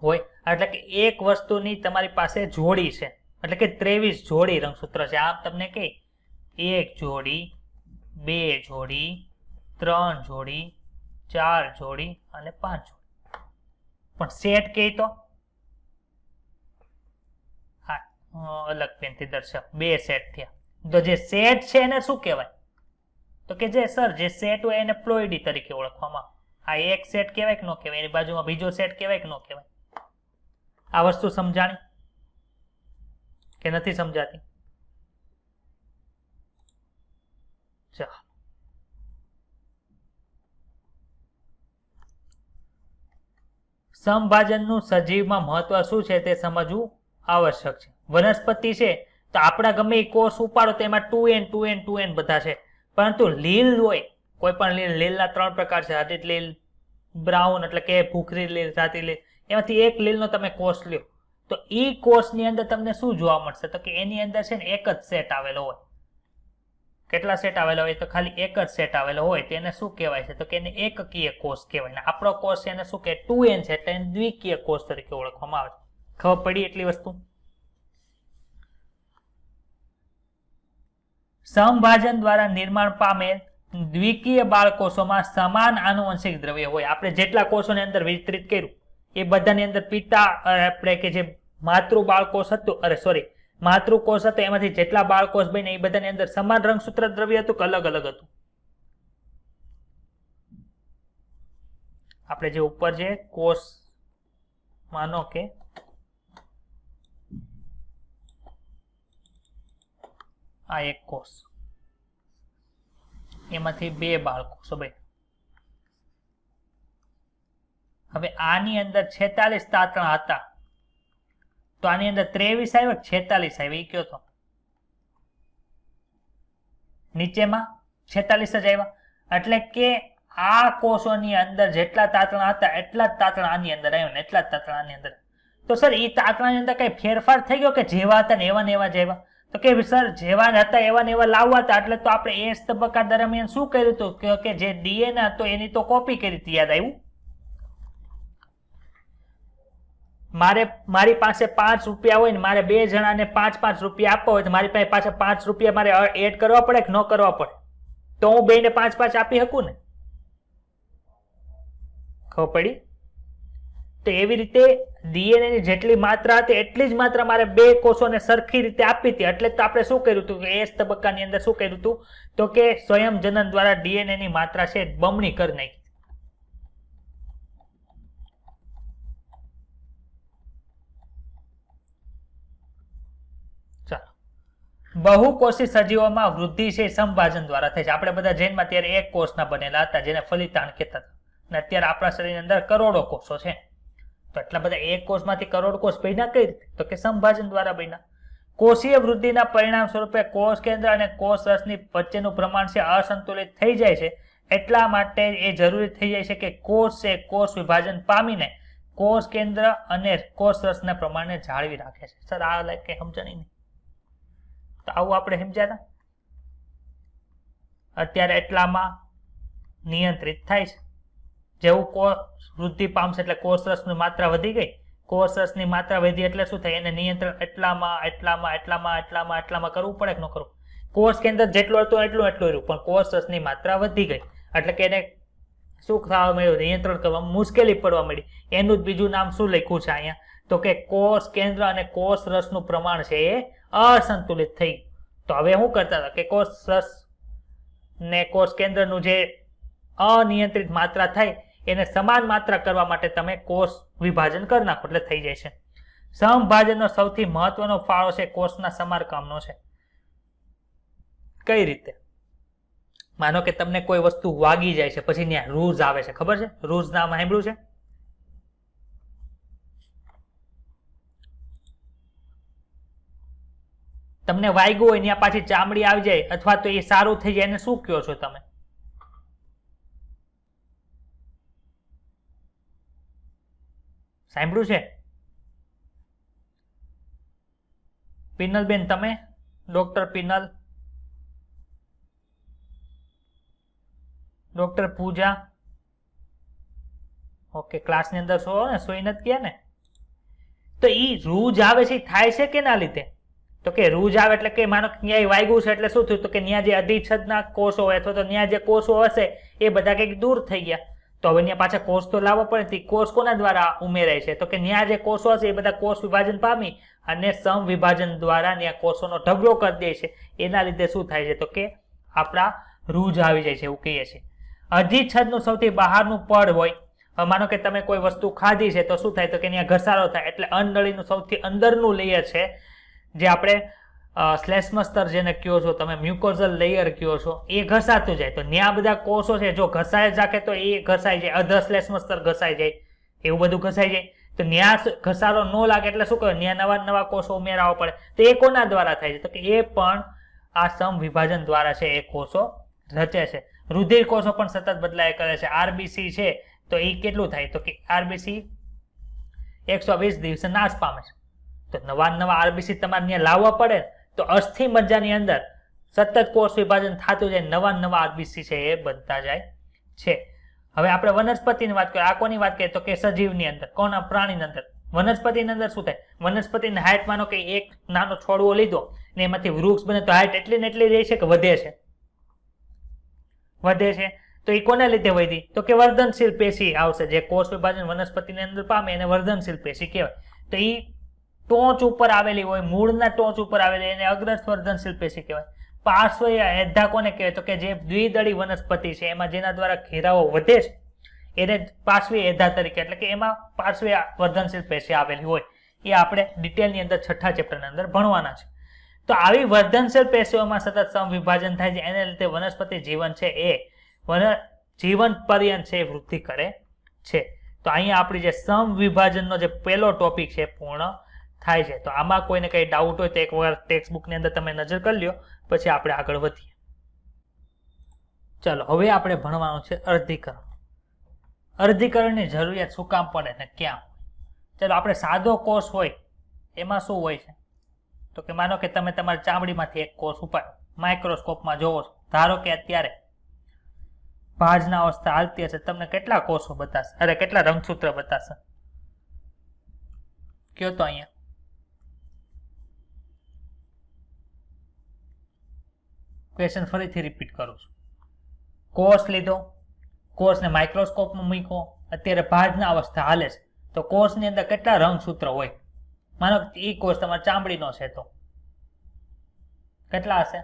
હોય. એટલે કે એક વસ્તુની તમારી પાસે જોડી છે, એટલે કે 23 જોડી રંગસૂત્ર છે. આમ તમને કઈ 1 જોડી, 2 જોડી, 3 જોડી, 4 જોડી અને 5 જોડી. પણ સેટ કે તો અલગ પેનથી દર્શાવ. 2 સેટ થયા. તો જે સેટ છે એને શું કહેવાય? તો કે જે સર જે સેટ હોય એને પ્લોઇડી તરીકે ઓળખવામાં આવે. આ એક સેટ કહેવાય કે ન કહેવાય? એની બાજુમાં બીજો સેટ કહેવાય કે ન કહેવાય? આ વસ્તુ સમજાણી કે નથી સમજાતી? ચાલો, સમભાજનનું સજીવમાં મહત્વ શું છે તે સમજવું આવશ્યક છે. વનસ્પતિ છે તો આપણા ગમે એ કોષ ઉપાડો તો એમાં 2n 2n 2n બધા છે, પરંતુ લીલ હોય કોઈ પણ લીલના 3 પ્રકાર છે. હરિત લીલ, બ્રાઉન એટલે કે ભૂખરી લીલ, રાતી લીલ, એમાંથી એક લીલનો તમે કોષ લ્યો તો ઈ કોષની અંદર તમને શું જોવા મળશે? તો કે એની અંદર છે ને એક જ સેટ આવેલો હોય. કેટલા સેટ આવેલા હોય? તો ખાલી એક જ સેટ આવેલો હોય. તેને શું કહેવાય છે? તો કે એને એકકીય કોષ કહેવાય. ને આપણો કોષ છે એને શું કહે? 2n છે એટલે એને દ્વિકીય કોષ તરીકે ઓળખવામાં આવે. ખબર પડી એટલી વસ્તુ? સમભાજન દ્વારા નિર્માણ પામેલ દ્વિકીય બાળકોષોમાં સમાન આનુવંશિક દ્રવ્ય હોય. આપણે જેટલા કોષોની અંદર વિતરિત કર્યું એ બધાની અંદર પિતા આપણે કે જે માતૃ બાળકોષ હતું, માતૃકોષ હતો, એમાંથી જેટલા બાળકોષ બને એ બધાની અંદર સમાન રંગસૂત્ર દ્રવ્ય હતું કે અલગ અલગ હતું? આપણે જે ઉપર જે કોષ માનો કે આ એક કોષ, એમાંથી 2 બાળકોષો બને. હવે આની અંદર 46 તાતણા હતા તો આની અંદર 23 આવ્યા 46 આવ્યા? એ કયો તો નીચેમાં 46 જ આવ્યા. એટલે કે આ કોષોની અંદર જેટલા તાતણા હતા એટલા જ તાતણા આની અંદર આવ્યા ને એટલા જ તાતણા આની અંદર. તો સર એ તાતણાની અંદર કઈ ફેરફાર થઈ ગયો કે જેવા હતા ને એવા જ આવ્યા? તો કે સર જેવા હતા એવા ને એવા લાવવા હતા. એટલે તો આપણે એસ તબક્કા દરમિયાન શું કર્યું હતું કે જે ડીએનએ હતો એની તો કોપી કરી હતી. યાદ આવ્યું? મારી પાસે 5 રૂપિયા હોય ને મારે 2 જણાને 5 રૂપિયા આપવા હોય તો મારી પાસે પાછા 5 રૂપિયા મારે એડ કરવા પડે કે ન કરવા પડે? તો હું 2 ને 5 આપી શકું ને? ખબર પડી? તો એવી રીતે ડીએનએ ની જેટલી માત્રા હતી એટલી જ માત્રા મારે 2 કોષોને સરખી રીતે આપી હતી. એટલે તો આપણે શું કર્યું હતું કે એસ તબક્કાની અંદર શું કર્યું હતું તો કે સ્વયં જનન દ્વારા ડીએનએ ની માત્રા છે બમણી કરી નાખી. બહુકોષી સજીવોમાં વૃદ્ધિ છે સંભાજન દ્વારા થાય છે. આપણે બધા જૈનમાં ત્યારે એક કોષના બનેલા હતા જેને ફલિતાંડ કહેતા હતા. અને અત્યારે આપણા શરીરની અંદર કરોડો કોષો છે. તો એટલા બધા એક કોષમાંથી કરોડ કોષ બન્યા કઈ રીતે? તો કે સંભાજન દ્વારા બન્યા. કોષીય વૃદ્ધિના પરિણામ સ્વરૂપે કોષ કેન્દ્ર અને કોષ રસની વચ્ચેનું પ્રમાણ છે અસંતુલિત થઈ જાય છે. એટલા માટે એ જરૂરી થઈ જાય છે કે કોષ છે કોષ વિભાજન પામીને કોષ કેન્દ્ર અને કોષ રસના પ્રમાણને જાળવી રાખે છે. સર આ લાઈક કઈ સમજણી નહીં? તો આવું આપણે સમજ્યા હતા. અત્યારે એટલામાં નિયંત્રિત થાય છે. જેવું કોષ વૃદ્ધિ પામશે એટલે કોષ રસની માત્રા વધી ગઈ. કોષ રસની માત્રા વધી એટલે શું થાય? એને નિયંત્રણ એટલામાં કરવું પડે કે ન કરવું? કોષ કેન્દ્ર જેટલું હતું એટલું રહ્યું, પણ કોષ રસની માત્રા વધી ગઈ એટલે કે એને શું થવા મળ્યું? નિયંત્રણ કરવામાં મુશ્કેલી પડવા મળી. એનું જ બીજું નામ શું લખ્યું છે અહીંયા? તો કે કોષ કેન્દ્ર અને કોષ રસનું પ્રમાણ છે એ અસંતુલિત થઈ. તો હવે શું કરતા હતા કે કોષ રસ ને કોષ કેન્દ્રનું જે અનિયંત્રિત માત્રા થાય એને સમાન માત્રા કરવા માટે તમે કોષ વિભાજન કરી નાખો એટલે થઈ જાય છે. સમભાજનનો સૌથી મહત્વનો ફાળો છે કોષના સમારકામનો છે. કઈ રીતે? માનો કે તમને કોઈ વસ્તુ વાગી જાય છે પછી ત્યાં રૂઝ આવે છે. ખબર છે? રૂઝ નામ સાંભળ્યું છે? તમને વાગ્યું હોય ત્યાં પાછી ચામડી આવી જાય અથવા તો એ સારું થઈ જાય એને શું કહો છો તમે? સાંભળ્યું છે? પિનલબેન તમે? ડોક્ટર પિનલ, ડોક્ટર પૂજા, ઓકે ક્લાસની અંદર છો ને? સોઈ નથી ગયા ને? તો ઈ રૂજ આવે છે થાય છે કે ના લીધે? તો કે રૂજ આવે એટલે કે માનો ક્યાંય વાગ્યું છે એટલે શું થયું? તો કે ત્યાં જે અધિચ્છદના કોષો હોય અથવા તો ત્યાં જે કોષો હશે એ બધા કંઈક દૂર થઈ ગયા. તો હવે ત્યાં પાછા કોષ તો લાવવા પડે. કોષ કોના દ્વારા ઉમેરાય છે? તો કે ત્યાં જે કોષો હશે એ બધા કોષ વિભાજન પામી અને સમ વિભાજન દ્વારા ત્યાં કોષોનો ઢગલો કરી દે છે. એના લીધે શું થાય છે? તો કે આપણા રૂજ આવી જાય છે એવું કહીએ છીએ. અધિચ્છદનું સૌથી બહારનું પડ હોય, માનો કે તમે કોઈ વસ્તુ ખાધી છે તો શું થાય? તો કે ત્યાં ઘસારો થાય એટલે અન્નનળીનું સૌથી અંદરનું લેયર છે જે આપણે શ્લેષ્મ સ્તર જેને કહો છો તમે, મ્યુકોઝલ લેયર કહો છો, એ ઘસાતું જાય. તો ત્યાં બધા કોષો છે જો ઘસાય જ રાખે તો એ ઘસાઈ જાય. અધશ્લેષ્મ સ્તર ઘસાઈ જાય, એવું બધું ઘસાઈ જાય. તો ત્યાં ઘસારો ન લાગે એટલે શું કહે? ત્યાં નવા કોષો ઉમેરાવા પડે. તો એ કોના દ્વારા થાય છે? તો કે એ પણ આ સમ વિભાજન દ્વારા છે એ કોષો રચે છે. રુધિર કોષો પણ સતત બદલાય કરે છે. આરબીસી છે તો એ કેટલું થાય તો કે આરબીસી 120 દિવસે નાશ પામે છે. તો નવા આરબીસી તમારે ત્યાં લાવવા પડે તો અસ્થિ મજ્જાની અંદર સતત કોષ વિભાજન થતું જાય, નવા આરબીસી છે એ બનતા જાય છે. હવે આપણે વનસ્પતિની વાત કરીએ, આ કોની વાત કરીએ તો કે સજીવની અંદર, કોના પ્રાણીની અંદર. વનસ્પતિની અંદર શું થાય, વનસ્પતિની હાઈટ માનો કે એક નાનો છોડવો લીધો ને એમાંથી વૃક્ષ બને તો હાઈટ એટલી ને એટલી રહે છે કે વધે છે. તો એ કોને લીધે વધી તો કે વર્ધનશીલ પેશી આવશે. જે કોષ વિભાજન વનસ્પતિની અંદર પામે એને વર્ધનશીલ પેશી કહેવાય. તો એ ટોચ ઉપર આવેલી હોય, મૂળના ટોચ ઉપર આવેલી એને અગ્રસ્થ વર્ધનશીલ પેશી કહેવાય. પાર્શ્વીય એધા કોને કહેવાય તો કે જે દ્વિદળી વનસ્પતિ છે એમાં જેના દ્વારા ઘેરાવો વધે છે એને પાર્શ્વીય એધા તરીકે, એટલે કે એમાં પાર્શ્વીય વર્ધનશીલ પેશી આવેલી હોય. એ આપણે ડિટેલની અંદર 6થા ચેપ્ટરની અંદર ભણવાના છે. તો આવી વર્ધનશીલ પેશીઓમાં સતત સમવિભાજન થાય છે, એને લીધે વનસ્પતિ જીવન છે એ જીવન પર્યંત છે વૃદ્ધિ કરે છે. તો અહીંયા આપણી જે સમવિભાજનનો જે પહેલો ટોપિક છે પૂર્ણ થાય છે. તો આમાં કોઈને કઈ ડાઉટ હોય તો એક વાર ટેક્સ્ટ બુકની અંદર તમે નજર કરી લ્યો, પછી આપણે આગળ વધીએ. ચલો હવે આપણે ભણવાનું છે અર્ધીકરણ. અર્ધીકરણની જરૂરિયાત શું કામ પડે ને ક્યાં હોય? ચલો આપણે સાદો કોષ હોય એમાં શું હોય છે તો કે માનો કે તમે તમારી ચામડીમાંથી એક કોષ ઉપાડો, માઇક્રોસ્કોપમાં જોવો છો, ધારો કે અત્યારે ભાજના અવસ્થા હાલતી હશે, તમને કેટલા કોષો બતાશે, અરે કેટલા રંગસૂત્ર બતાશે કયો તો અહીંયા? ક્વેશ્ચન ફરીથી રિપીટ કરું છું. કોષ લીધો, કોષને માઇક્રોસ્કોપમાં મૂક્યો, અત્યારે ભાજના અવસ્થા હાલે છે, તો કોષની અંદર કેટલા રંગસૂત્ર હોય? માનો કે એ કોષ તમારા ચામડીનો છે તો કેટલા હશે?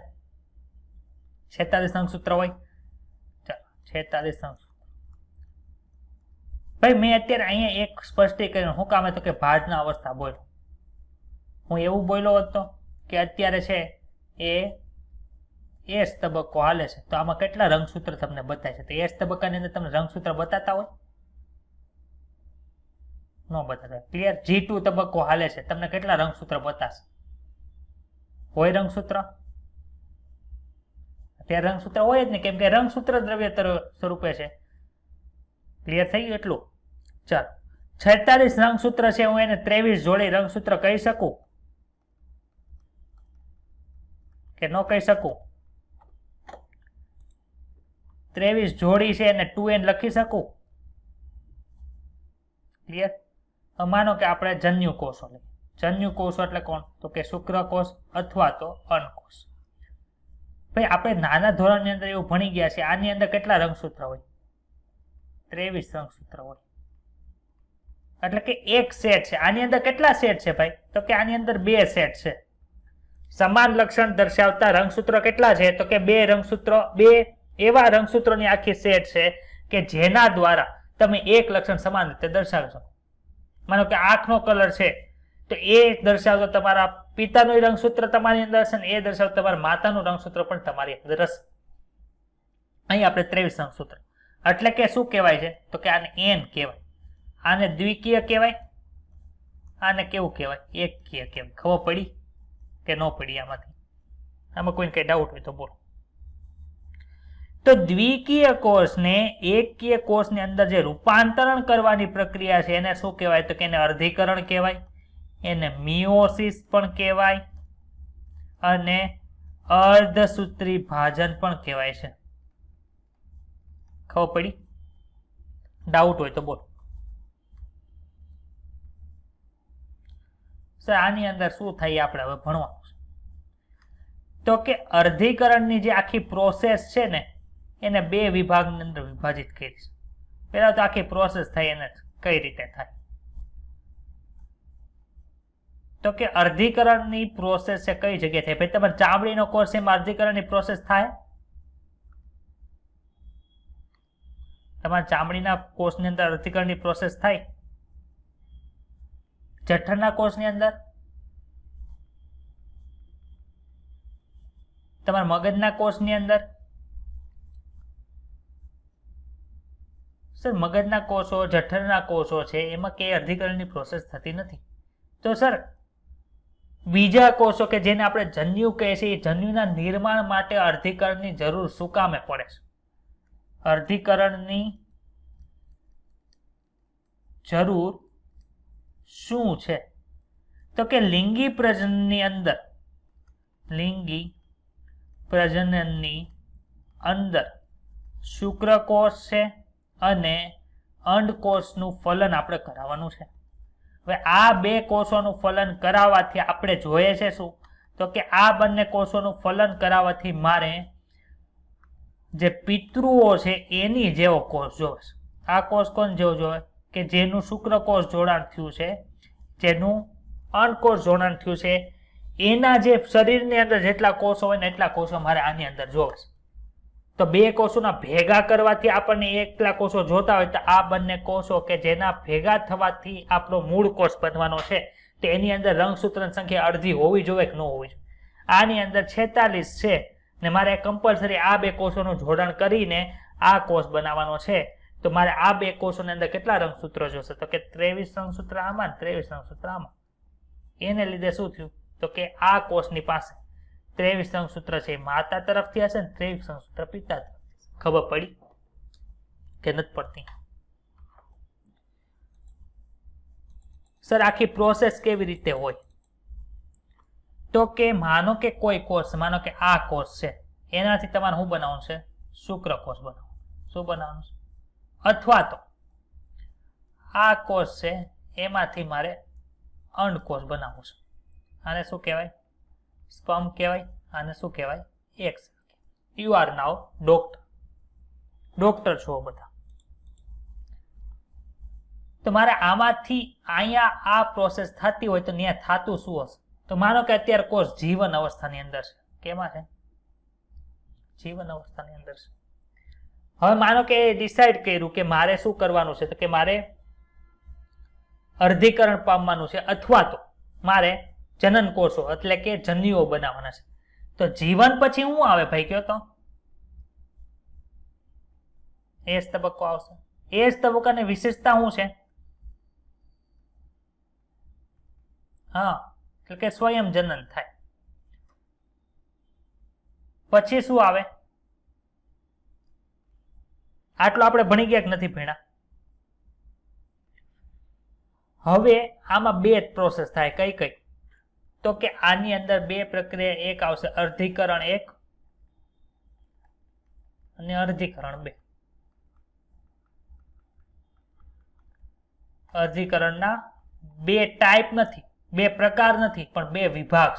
46 રંગસૂત્ર હોય. ચાલો 46 રંગસૂત્ર. ભાઈ મેં અત્યારે અહીંયા એક સ્પષ્ટીકરણ શું કામ તો કે ભાજના અવસ્થા બોલ્યો. હું એવું બોલ્યો હતો કે અત્યારે છે એ S તબક્કો હાલે છે, તો આમાં કેટલા રંગસૂત્ર તમને બતાય છે? તો S તબક્કાની અંદર તમને રંગસૂત્ર બતાતા હોય? ન બતાતા. ક્લિયર? G2 તબક્કો હાલે છે, તમને કેટલા રંગસૂત્ર બતાશે? હોય રંગસૂત્ર? અત્યારે રંગસૂત્ર હોય જ ને, કેમ કે રંગસૂત્ર દ્રવ્ય સ્વરૂપે છે. ક્લિયર થઈ ગયું એટલું? ચાલો 46 રંગસૂત્ર છે, હું એને 23 જોડી રંગસૂત્ર કહી શકું કે ન કહી શકું? 23 જોડી છે એને 2n લખી શકું? ક્લિયર? માનો કે આપણે જન્યુ કોષો લઈએ. જન્યુ કોષો એટલે કોણ તો કે શુક્રકોષ અથવા તો અંડકોષ. ભાઈ આપણે નાના ધોરણની અંદર એવું ભણી ગયા છે, આની અંદર કેટલા રંગસૂત્ર હોય? 23 રંગસૂત્ર હોય. એટલે કે એક સેટ છે. આની અંદર કેટલા સેટ છે ભાઈ તો કે આની અંદર 2 સેટ છે. સમાન લક્ષણ દર્શાવતા રંગસૂત્ર કેટલા છે તો કે 2 રંગસૂત્ર, 2 એવા રંગસૂત્રોની આખી સેટ છે કે જેના દ્વારા તમે એક લક્ષણ સમાન રીતે દર્શાવી શકો. માનો કે આંખનો કલર છે તો એ દર્શાવતો તમારા પિતાનું રંગસૂત્ર તમારી અંદર હશે ને એ દર્શાવતો તમારા માતાનું રંગસૂત્ર પણ તમારી અંદર હશે. અહીં આપણે 23 રંગસૂત્ર. એટલે કે શું કહેવાય છે તો કે આને n કહેવાય, આને દ્વિકીય કહેવાય, આને કેવું કહેવાય? એકકીય કહેવાય. ખબર પડી કે ન પડી? આમાંથી આમાં કોઈને કઈ ડાઉટ હોય તો બોલો. તો દ્વિકીય કોષને એકકીય કોષની અંદર જે રૂપાંતરણ કરવાની પ્રક્રિયા છે એને શું કહેવાય તો કે એને અર્ધીકરણ કહેવાય, એને મિયોસિસ પણ કહેવાય અને અર્ધસૂત્રી ભાજન પણ કહેવાય છે. ખબર પડી? ડાઉટ હોય તો બોલો. સર આની અંદર શું થાય આપણે હવે ભણવાનું છે. તો કે અર્ધીકરણની જે આખી પ્રોસેસ છે ને એને 2 વિભાગની અંદર વિભાજિત કરી છે. પહેલા તો આખી પ્રોસેસ થાય એને કઈ રીતે થાય તો કે અર્ધીકરણની પ્રોસેસ છે કઈ જગ્યાએ થાય? ભાઈ તમારે ચામડીનો કોષ એમાં અર્ધીકરણની પ્રોસેસ થાય? તમારા ચામડીના કોષની અંદર અર્ધીકરણની પ્રોસેસ થાય? જઠરના કોષની અંદર? તમારા મગજના કોષની અંદર? સર મગજના કોષો, જઠરના કોષો છે એમાં કઈ અર્ધીકરણની પ્રોસેસ થતી નથી. તો સર બીજા કોષો કે જેને આપણે જન્યુ કહે છે એ જન્યુના નિર્માણ માટે અર્ધીકરણની જરૂર શું કામે પડે છે? અર્ધીકરણની જરૂર શું છે? તો કે લિંગી પ્રજનનની અંદર શુક્રકોષ છે અને અંડકોષનું ફલન આપણે કરાવવાનું છે. હવે આ બે કોષોનું ફલન કરાવવાથી આપણે જોઈએ છે શું? તો કે આ બંને કોષોનું ફલન કરાવવાથી મારે જે પિતૃઓ છે એની જેવો કોષ જોવે. આ કોષ કોણ જેવો જોવે? કે જેનું શુક્રકોષ જોડાણ થયું છે, જેનું અંડકોષ જોડાણ થયું છે, એના જે શરીરની અંદર જેટલા કોષો હોય ને એટલા કોષો મારે આની અંદર જોવે. તો બે કોષોના ભેગા કરવાથી આપણને એકલા કોષો જોતા હોય તો આ બંને કોષો કે જેના ભેગા થવાથી આપણો મૂળ કોષ બનવાનો છે, તો એની અંદર રંગસૂત્રની સંખ્યા અડધી હોવી જોઈએ કે ન હોવી જોઈએ? આની અંદર 46 છે ને મારે કમ્પલસરી આ બે કોષોનું જોડાણ કરીને આ કોષ બનાવવાનો છે. તો મારે આ બે કોષોની અંદર કેટલા રંગસૂત્રો જોશે? તો કે 23 રંગસૂત્ર આમાં, 23 રંગસૂત્ર આમાં. એને લીધે શું થયું? તો કે આ કોષની પાસે 23 રંગસૂત્ર છે માતા તરફથી હશે ને 23 રંગસૂત્ર પિતા તરફથી. ખબર પડી કે નથી પડતી? સર આખી પ્રોસેસ કેવી રીતે હોય? તો કે માનો કે કોઈ કોષ, માનો કે આ કોષ છે, એનાથી તમારે શું બનાવવાનું છે? શુક્રકોષ બનાવવાનું. શું બનાવવાનું છે? અથવા તો આ કોષ છે એમાંથી મારે અંડકોષ બનાવવું છે. આને શું કહેવાય? સ્પર્મ કહેવાય. આને શું કહેવાય? Egg. You are now doctor છો બધા. તો મારે આમાંથી અહીંયા આ પ્રોસેસ થતી હોય તો ત્યાં થતું શું હશે? તો માનો કે અત્યારે કોષ જીવન અવસ્થાની અંદર છે. કેમાં છે? જીવન અવસ્થાની અંદર છે. હવે માનો કે ડિસાઈડ કર્યું કે મારે શું કરવાનું છે, તો કે મારે અર્ધીકરણ પામવાનું છે અથવા તો મારે જનન કોષો એટલે કે જન્યુઓ બનાવવાના છે. તો જીવન પછી શું આવે ભાઈ? કયો તો એ જ તબક્કો આવશે. એ જ તબક્કાની વિશેષતા શું છે? હા, એટલે કે સ્વયં જનન થાય. પછી શું આવે? આટલું આપણે ભણી ગયા કે નથી ભણ્યા? હવે આમાં બે પ્રોસેસ થાય. કઈ કઈ? તો કે આની અંદર બે પ્રક્રિયા, એક આવશે અર્ધીકરણ 1 અને અર્ધીકરણ 2. અર્ધીકરણના બે ટાઈપ નથી, બે પ્રકાર નથી, પણ બે વિભાગ.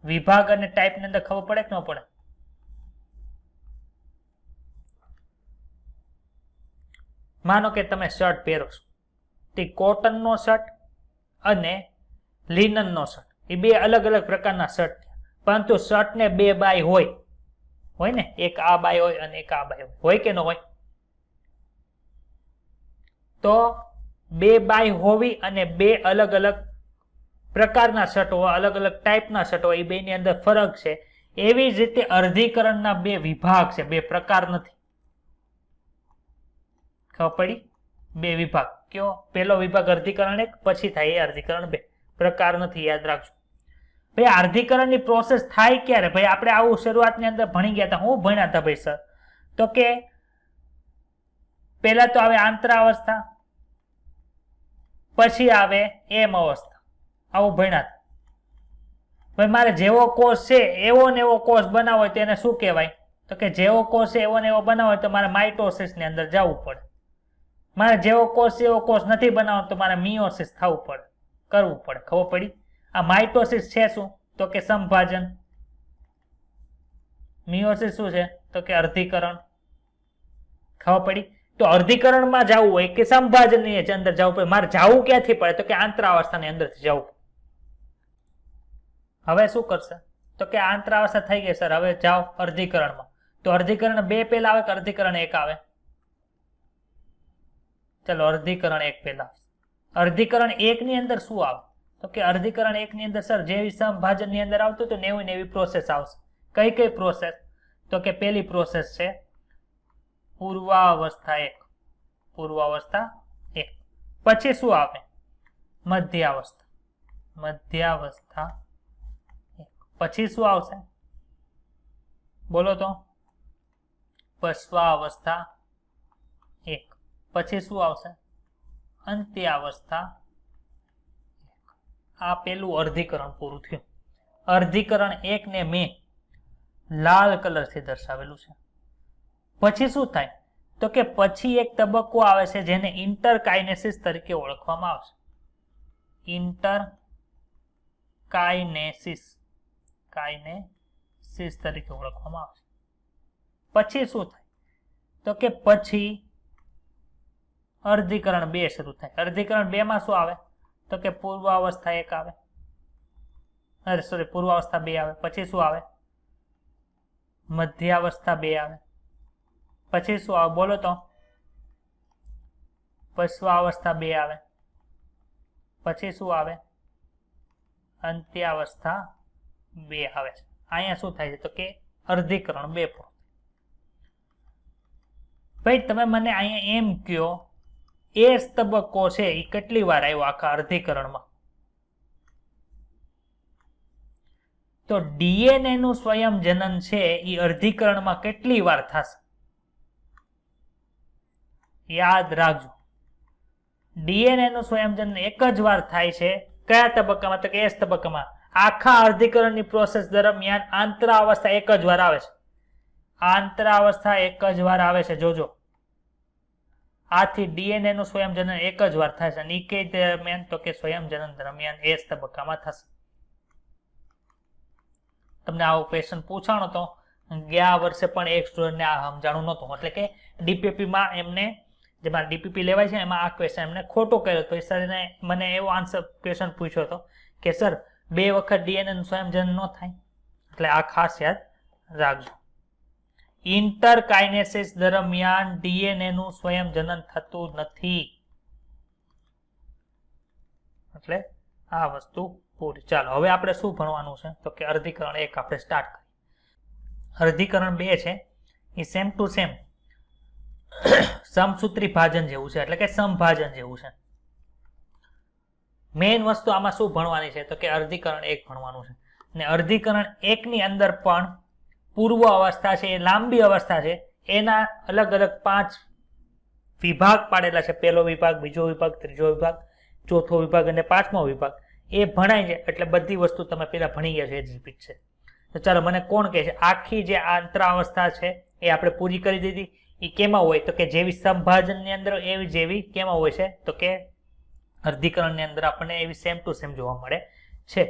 વિભાગ અને ટાઈપ ની અંદર ખબર પડે કે ન પડે? માનો કે તમે શર્ટ પહેરો છો, તે કોટનનો શર્ટ અને લિનનનો શર્ટ, એ બે અલગ અલગ પ્રકારના શર્ટ. પરંતુ શર્ટને બે બાય હોય ને, એક આ બાય હોય અને એક આ બાય હોય કે ન હોય? તો બે બાય હોવી અને બે અલગ અલગ પ્રકારના શર્ટ હોય, અલગ અલગ ટાઈપના શર્ટ હોય, એ બેની અંદર ફરક છે. એવી જ રીતે અર્ધીકરણના બે વિભાગ છે, બે પ્રકાર નથી. ખબર પડી? બે વિભાગ. કયો? પહેલો વિભાગ અર્ધીકરણ 1, પછી થાય એ અર્ધીકરણ 2. પ્રકાર નથી, યાદ રાખજો ભાઈ. અર્ધીકરણની પ્રોસેસ થાય ક્યારે ભાઈ? આપણે આવું શરૂઆતની અંદર ભણી ગયા હતા. હું ભણ્યા હતા ભાઈ સર? તો કે પહેલા તો આવે આંતરાવસ્થા, પછી આવે એમ અવસ્થા. આવું ભણ્યા હતા ભાઈ. મારે જેવો કોષ છે એવો ને એવો કોષ બનાવો હોય તો એને શું કહેવાય? તો કે જેવો કોષ છે એવો ને એવો બનાવો હોય તો મારે માઇટોસિસ ની અંદર જવું પડે. મારે જેવો કોષ એવો કોષ નથી બનાવવાનો તો મારે મિયોસિસ થવું પડે, કરવું પડે. ખબર પડી? આ માઇટોસિસ છે શું? તો કે સંભાજન. મિયોસિસ શું છે? તો કે અર્ધીકરણ. ખબર પડી? તો અર્ધીકરણમાં જવું હોય કે સંભાજનની અંદર જવું પડે, મારે જવું ક્યાંથી પડે? તો કે આંતરાવસ્થાની અંદરથી જવું. હવે શું કરશે? તો કે આંતરાવસ્થા થઈ ગઈ સર, હવે જાઓ અર્ધીકરણમાં. તો અર્ધીકરણ 2 પહેલા આવે કે અર્ધીકરણ 1 આવે? ચલો અર્ધીકરણ 1 પહેલા. અર્ધીકરણ 1 ની અંદર શું આવે? તો કે અર્ધીકરણ 1 ની અંદર સર જેવી સંભાજન ની અંદર આવતું તો એવી ને એવી પ્રોસેસ આવશે. કઈ કઈ પ્રોસેસ? તો કે પહેલી પ્રોસેસ છે પૂર્વાવસ્થા 1. પૂર્વાવસ્થા 1. પછી શું આવે? મધ્યાવસ્થા. મધ્યાવસ્થા 1. પછી શું આવશે? બોલો તો. પશ્વાવસ્થા 1. પછી શું આવશે? અંત્યાવસ્થા 1. આ પેલું અર્ધીકરણ પૂરું થયું. અર્ધીકરણ 1 ને મેં લાલ કલરથી દર્શાવેલું છે. પછી શું થાય? તો કે પછી એક તબક્કો આવે છે જેને ઇન્ટરકાઇનેસિસ તરીકે ઓળખવામાં આવે છે. ઇન્ટરકાઇનેસિસ તરીકે ઓળખવામાં આવે છે. પછી શું થાય? તો કે પછી અર્ધીકરણ 2 શરૂ થાય. અર્ધીકરણ 2 માં શું આવે? તો કે પૂર્વાવસ્થા 1 આવે. પૂર્વાવસ્થા 2 આવે. પછી શું આવે? મધ્યાવસ્થા 2 આવે. પછી શું આવે? બોલો તો. પશ્વાવસ્થા 2 આવે. પછી શું આવે? અંત્યાવસ્થા 2 આવે છે. અહીંયા શું થાય છે? તો કે અર્ધીકરણ 2 પૂરું. ભાઈ તમે મને અહીંયા એમ કહો, એ તબક્કો છે એ કેટલી વાર આવ્યો આખા અર્ધીકરણમાં? તો ડીએનએ નું સ્વયં જનન છે એ અર્ધીકરણમાં કેટલી વાર થશે? યાદ રાખજો, ડીએનએ નું સ્વયં જનન એક જ વાર થાય છે. કયા તબક્કામાં? તો કે એસ તબક્કામાં. આખા અર્ધીકરણની પ્રોસેસ દરમિયાન આંતરાવસ્થા એક જ વાર આવે છે. આંતરાવસ્થા એક જ વાર આવે છે. જોજો, આથી ડીએનએ નું સ્વયંજનન એક જ વાર થાય છે. અને એ કઈ દરમિયાન? તો કે સ્વયંજનન દરમિયાન એસ તબક્કામાં થશે. તમને આવો ક્વેશ્ચન પૂછાણો તો ગયા વર્ષે પણ એક સ્ટુડન્ટને આ સમજાણું નહોતું. એટલે કે ડીપીપીમાં એમને જેમાં ડીપીપી લેવાય છે એમાં આ ક્વેશ્ચન એમને ખોટો કર્યો હતો. સરને મને એવો આન્સર ક્વેશ્ચન પૂછ્યો હતો કે સર 2 વખત ડીએનએ નું સ્વયંજનન ન થાય. એટલે આ ખાસ યાદ રાખજો. ઇન્ટરકાઇનેસિસ દરમિયાન ડીએનએ નું સ્વયંજનન થતું નથી. એટલે આ વસ્તુ પૂરી. ચાલો હવે આપણે શું ભણવાનું છે? તો કે અર્ધીકરણ 1 આપણે સ્ટાર્ટ કરીએ. અર્ધીકરણ 2 છે એ સેમ ટુ સેમ સમસૂત્રી ભાજન જેવું છે. એટલે કે સમભાજન જેવું છે. મેઇન વસ્તુ આમાં શું ભણવાની છે? તો કે અર્ધીકરણ 1 ભણવાનું છે. અને અર્ધીકરણ 1 ની અંદર પણ પૂર્વ અવસ્થા છે, એ લાંબી અવસ્થા છે, એના અલગ અલગ 5 વિભાગ પાડેલા છે. પહેલો વિભાગ, બીજો વિભાગ, ત્રીજો વિભાગ, ચોથો વિભાગ અને 5મો વિભાગ. એ ભણાય છે એટલે બધી વસ્તુ તમે પેલા ભણી ગયા છે એ જ રિપીટ છે. તો ચાલો મને કોણ કહે છે આખી જે આંતરાવસ્થા છે એ આપણે પૂરી કરી દીધી. એ કેમાં હોય? તો કે જેવી સંભાજનની અંદર એવી જેવી કેમાં હોય છે? તો કે અર્ધીકરણની અંદર આપણને એવી સેમ ટુ સેમ જોવા મળે છે.